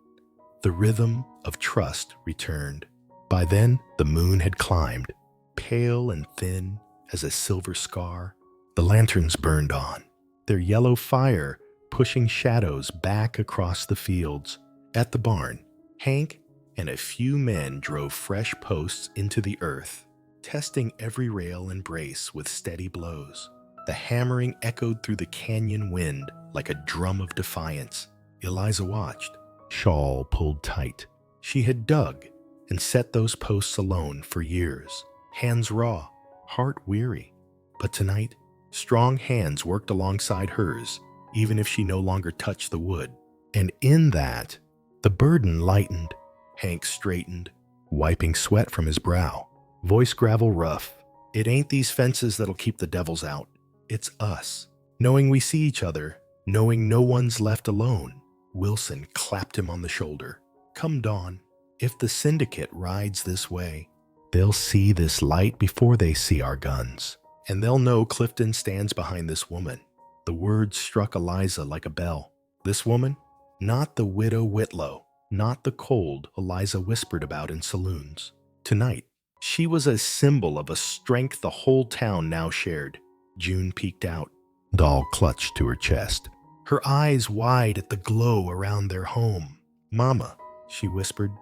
The rhythm of trust returned. By then, the moon had climbed, pale and thin as a silver scar. The lanterns burned on, their yellow fire pushing shadows back across the fields. At the barn, Hank and a few men drove fresh posts into the earth, testing every rail and brace with steady blows. The hammering echoed through the canyon wind like a drum of defiance. Eliza watched, shawl pulled tight. She had dug and set those posts alone for years, hands raw, heart weary. But tonight, strong hands worked alongside hers, even if she no longer touched the wood. And in that, the burden lightened. Hank straightened, wiping sweat from his brow, voice gravel rough. "It ain't these fences that'll keep the devils out. It's us. Knowing we see each other, knowing no one's left alone." Wilson clapped him on the shoulder. "Come dawn, if the Syndicate rides this way, they'll see this light before they see our guns. And they'll know Clifton stands behind this woman." The words struck Eliza like a bell. This woman? Not the widow Whitlo. Not the cold Eliza whispered about in saloons. Tonight, she was a symbol of a strength the whole town now shared. June peeked out, doll clutched to her chest, her eyes wide at the glow around their home. "Mama," she whispered,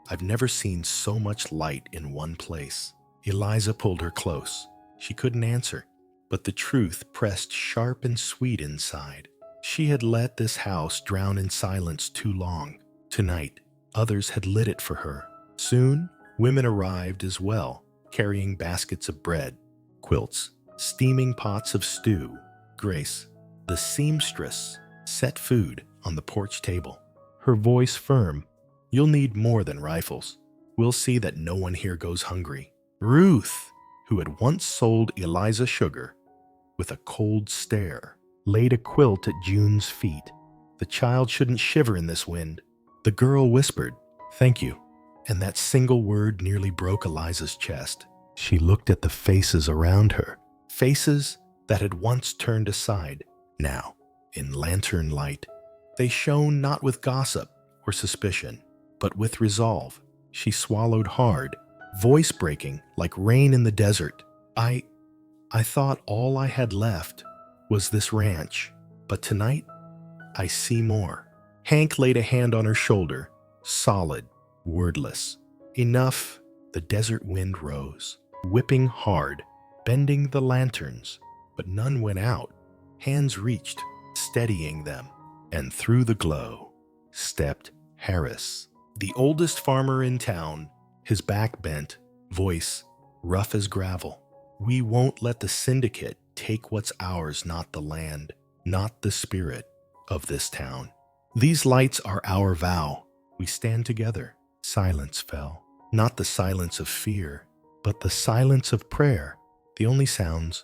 "I've never seen so much light in one place." Eliza pulled her close. She couldn't answer, but the truth pressed sharp and sweet inside. She had let this house drown in silence too long. Tonight, others had lit it for her. Soon, women arrived as well, carrying baskets of bread, quilts, steaming pots of stew. Grace, the seamstress, set food on the porch table, her voice firm. "You'll need more than rifles. We'll see that no one here goes hungry." Ruth, who had once sold Eliza sugar, with a cold stare, laid a quilt at June's feet. The child shouldn't shiver in this wind. The girl whispered, "Thank you," and that single word nearly broke Eliza's chest. She looked at the faces around her, faces that had once turned aside. Now, in lantern light, they shone not with gossip or suspicion, but with resolve. She swallowed hard, voice breaking like rain in the desert. I thought all I had left was this ranch, but tonight, I see more." Hank laid a hand on her shoulder, solid, wordless. "Enough." The desert wind rose, whipping hard, bending the lanterns, but none went out. Hands reached, steadying them, and through the glow stepped Harris, the oldest farmer in town, his back bent, voice rough as gravel. "We won't let the Syndicate take what's ours, not the land, not the spirit of this town. These lights are our vow. We stand together." Silence fell, not the silence of fear, but the silence of prayer. The only sounds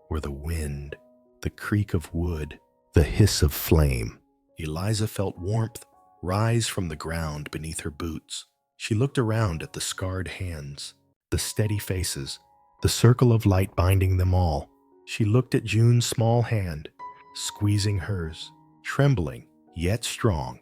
were the wind, the creak of wood, the hiss of flame. Eliza felt warmth rise from the ground beneath her boots. She looked around at the scarred hands, the steady faces, the circle of light binding them all. She looked at June's small hand, squeezing hers, trembling yet strong.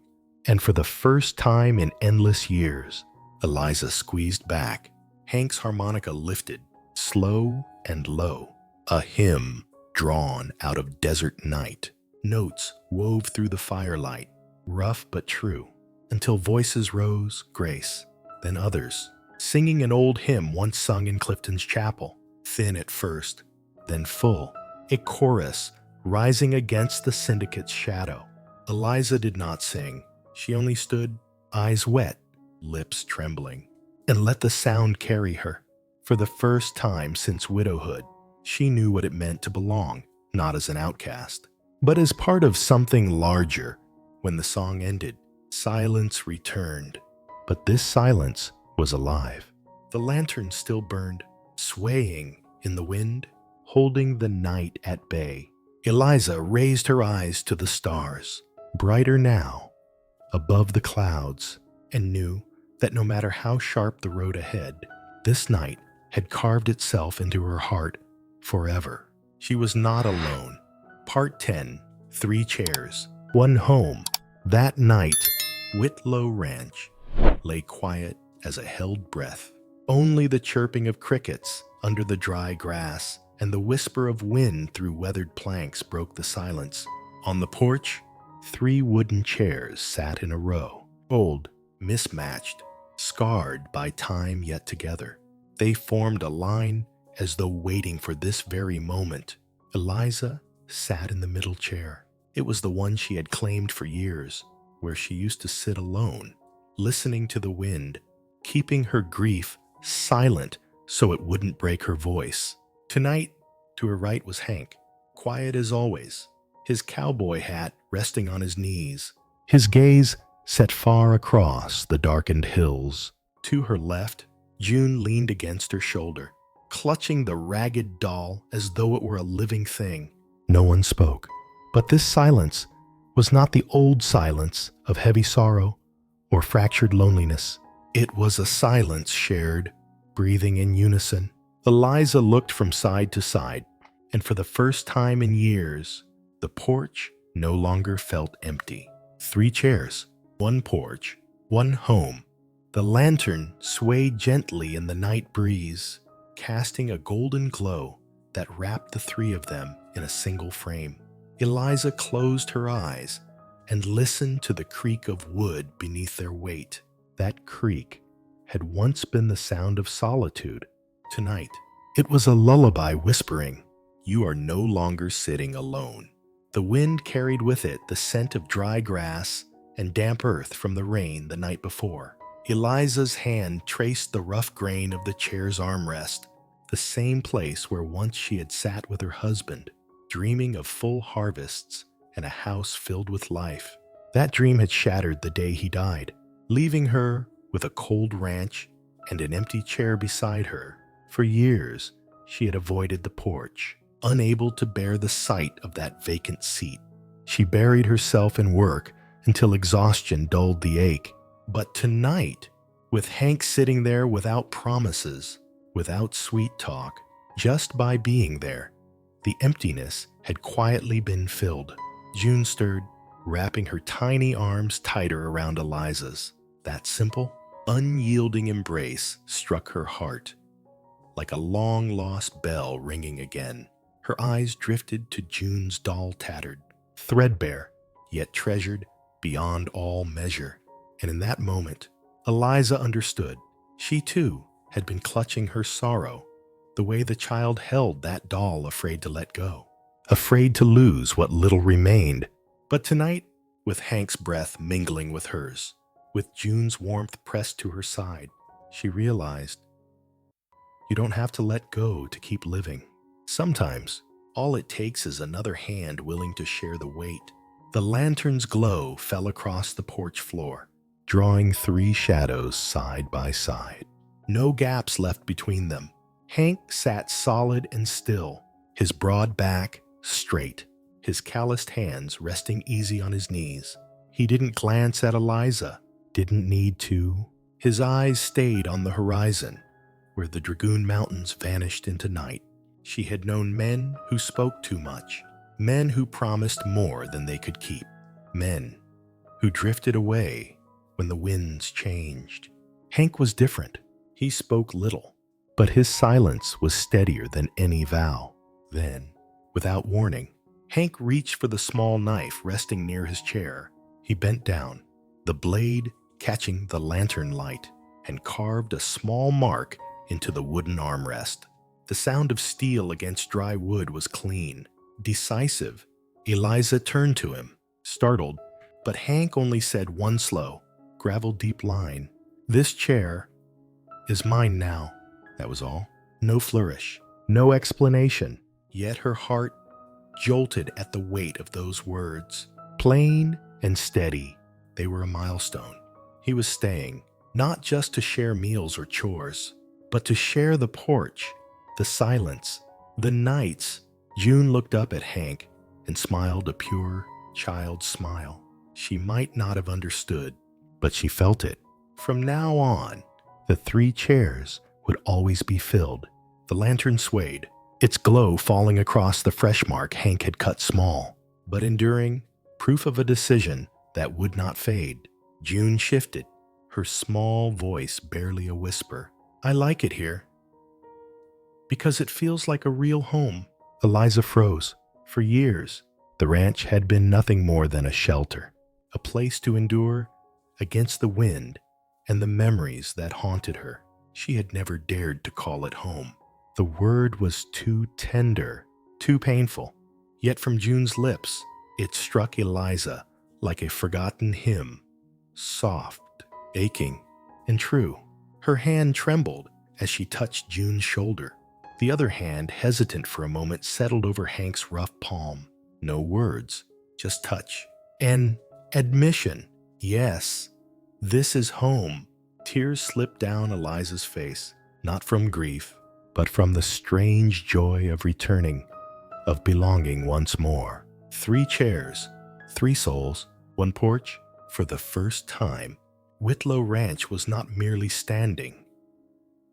And for the first time in endless years, Eliza squeezed back. Hank's harmonica lifted, slow and low, a hymn drawn out of desert night. Notes wove through the firelight, rough but true, until voices rose, grace, then others, singing an old hymn once sung in Clifton's chapel, thin at first, then full, a chorus rising against the Syndicate's shadow. Eliza did not sing. She only stood, eyes wet, lips trembling, and let the sound carry her. For the first time since widowhood, she knew what it meant to belong, not as an outcast, but as part of something larger. When the song ended, silence returned. But this silence was alive. The lantern still burned, swaying in the wind, holding the night at bay. Eliza raised her eyes to the stars, brighter now, above the clouds, and knew that no matter how sharp the road ahead, this night had carved itself into her heart forever. She was not alone. Part 10, 3 chairs, 1 home. That night, Whitlo Ranch lay quiet as a held breath. Only the chirping of crickets under the dry grass and the whisper of wind through weathered planks broke the silence. On the porch, 3 wooden chairs sat in a row, old, mismatched, scarred by time yet together. They formed a line as though waiting for this very moment. Eliza sat in the middle chair. It was the one she had claimed for years, where she used to sit alone, listening to the wind, keeping her grief silent so it wouldn't break her voice. Tonight, to her right was Hank, quiet as always, his cowboy hat resting on his knees, his gaze set far across the darkened hills. To her left, June leaned against her shoulder, clutching the ragged doll as though it were a living thing. No one spoke, but this silence was not the old silence of heavy sorrow or fractured loneliness. It was a silence shared, breathing in unison. Eliza looked from side to side, and for the first time in years, the porch no longer felt empty. 3 chairs, 1 porch, 1 home. The lantern swayed gently in the night breeze, casting a golden glow that wrapped the 3 of them in a single frame. Eliza closed her eyes and listened to the creak of wood beneath their weight. That creak had once been the sound of solitude. Tonight, it was a lullaby whispering, "You are no longer sitting alone." The wind carried with it the scent of dry grass and damp earth from the rain the night before. Eliza's hand traced the rough grain of the chair's armrest, the same place where once she had sat with her husband, dreaming of full harvests and a house filled with life. That dream had shattered the day he died, leaving her with a cold ranch and an empty chair beside her. For years, she had avoided the porch, unable to bear the sight of that vacant seat. She buried herself in work until exhaustion dulled the ache. But tonight, with Hank sitting there without promises, without sweet talk, just by being there, the emptiness had quietly been filled. June stirred, wrapping her tiny arms tighter around Eliza's. That simple, unyielding embrace struck her heart, like a long-lost bell ringing again. Her eyes drifted to June's doll, tattered, threadbare, yet treasured beyond all measure. And in that moment, Eliza understood. She too had been clutching her sorrow, the way the child held that doll, afraid to let go, afraid to lose what little remained. But tonight, with Hank's breath mingling with hers, with June's warmth pressed to her side, she realized, you don't have to let go to keep living. Sometimes, all it takes is another hand willing to share the weight. The lantern's glow fell across the porch floor, drawing 3 shadows side by side. No gaps left between them. Hank sat solid and still, his broad back straight, his calloused hands resting easy on his knees. He didn't glance at Eliza, didn't need to. His eyes stayed on the horizon, where the Dragoon Mountains vanished into night. She had known men who spoke too much, men who promised more than they could keep, men who drifted away when the winds changed. Hank was different. He spoke little, but his silence was steadier than any vow. Then, without warning, Hank reached for the small knife resting near his chair. He bent down, the blade catching the lantern light, and carved a small mark into the wooden armrest. The sound of steel against dry wood was clean, decisive. Eliza turned to him, startled, but Hank only said one slow, gravel-deep line. "This chair is mine now." That was all. No flourish, no explanation. Yet her heart jolted at the weight of those words. Plain and steady, they were a milestone. He was staying, not just to share meals or chores, but to share the porch, the silence, the nights. June looked up at Hank and smiled a pure child's smile. She might not have understood, but she felt it. From now on, the 3 chairs would always be filled. The lantern swayed, its glow falling across the fresh mark Hank had cut small, but enduring, proof of a decision that would not fade. June shifted, her small voice barely a whisper. "I like it here, because it feels like a real home." Eliza froze. For years, the ranch had been nothing more than a shelter, a place to endure against the wind and the memories that haunted her. She had never dared to call it home. The word was too tender, too painful. Yet from June's lips, it struck Eliza like a forgotten hymn, soft, aching, and true. Her hand trembled as she touched June's shoulder. The other hand, hesitant for a moment, settled over Hank's rough palm. No words, just touch. An admission. Yes, this is home. Tears slipped down Eliza's face, not from grief, but from the strange joy of returning, of belonging once more. 3 chairs, 3 souls, 1 porch. For the first time, Whitlo Ranch was not merely standing.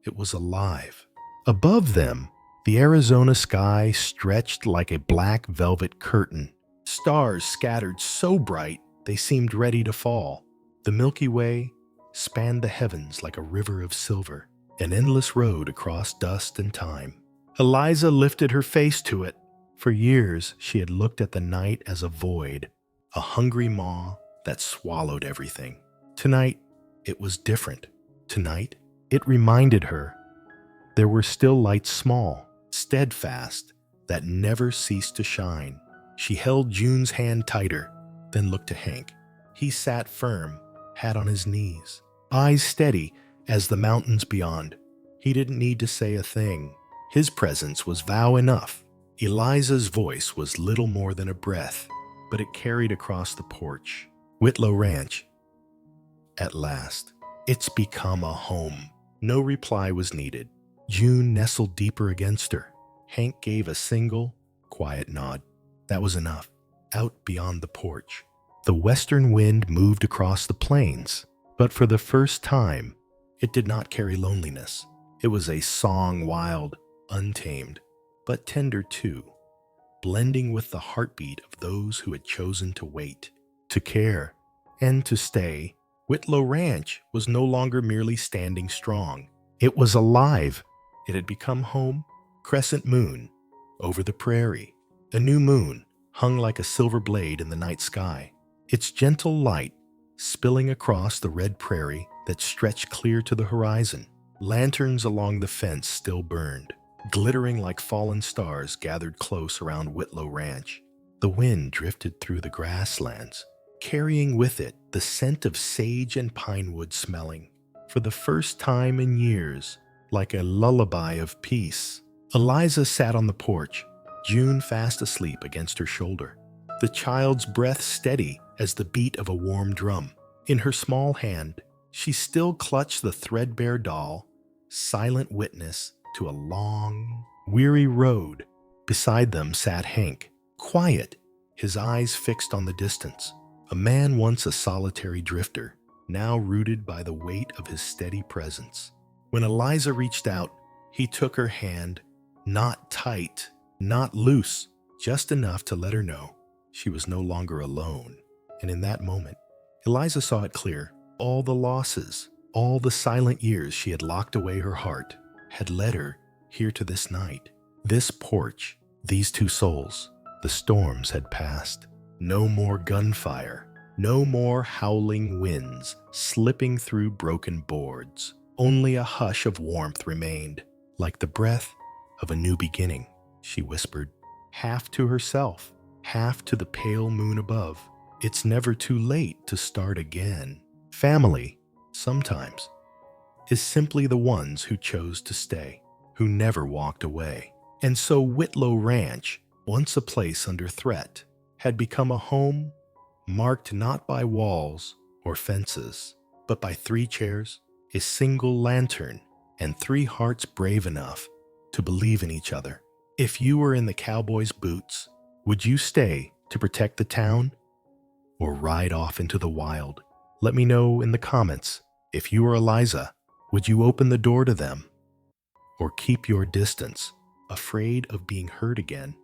It was alive. Above them, the Arizona sky stretched like a black velvet curtain. Stars scattered so bright they seemed ready to fall. The Milky Way spanned the heavens like a river of silver, an endless road across dust and time. Eliza lifted her face to it. For years, she had looked at the night as a void, a hungry maw that swallowed everything. Tonight, it was different. Tonight, it reminded her there were still lights small, steadfast, that never ceased to shine. She held June's hand tighter, then looked to Hank. He sat firm, hat on his knees, eyes steady as the mountains beyond. He didn't need to say a thing. His presence was vow enough. Eliza's voice was little more than a breath, but it carried across the porch. Whitlo Ranch. At last, it's become a home. No reply was needed. June nestled deeper against her. Hank gave a single, quiet nod. That was enough. Out beyond the porch, the western wind moved across the plains, but for the first time, it did not carry loneliness. It was a song, wild, untamed, but tender too, blending with the heartbeat of those who had chosen to wait, to care, and to stay. Whitlo Ranch was no longer merely standing strong. It was alive. It had become home. Crescent moon over the prairie. A new moon hung like a silver blade in the night sky, its gentle light spilling across the red prairie that stretched clear to the horizon. Lanterns along the fence still burned, glittering like fallen stars gathered close around Whitlo Ranch. The wind drifted through the grasslands, carrying with it the scent of sage and pinewood smelling. For the first time in years, like a lullaby of peace, Eliza sat on the porch, June fast asleep against her shoulder, the child's breath steady as the beat of a warm drum. In her small hand, she still clutched the threadbare doll, silent witness to a long, weary road. Beside them sat Hank, quiet, his eyes fixed on the distance. A man once a solitary drifter, now rooted by the weight of his steady presence. When Eliza reached out, he took her hand, not tight, not loose, just enough to let her know she was no longer alone. And in that moment, Eliza saw it clear. All the losses, all the silent years she had locked away her heart, had led her here to this night. This porch, these two souls. The storms had passed. No more gunfire. No more howling winds slipping through broken boards. Only a hush of warmth remained, like the breath of a new beginning, she whispered, half to herself, half to the pale moon above. It's never too late to start again. Family, sometimes, is simply the ones who chose to stay, who never walked away. And so Whitlo Ranch, once a place under threat, had become a home marked not by walls or fences, but by 3 chairs, a single lantern, and 3 hearts brave enough to believe in each other. If you were in the cowboy's boots, would you stay to protect the town or ride off into the wild? Let me know in the comments. If you were Eliza, would you open the door to them or keep your distance, afraid of being hurt again?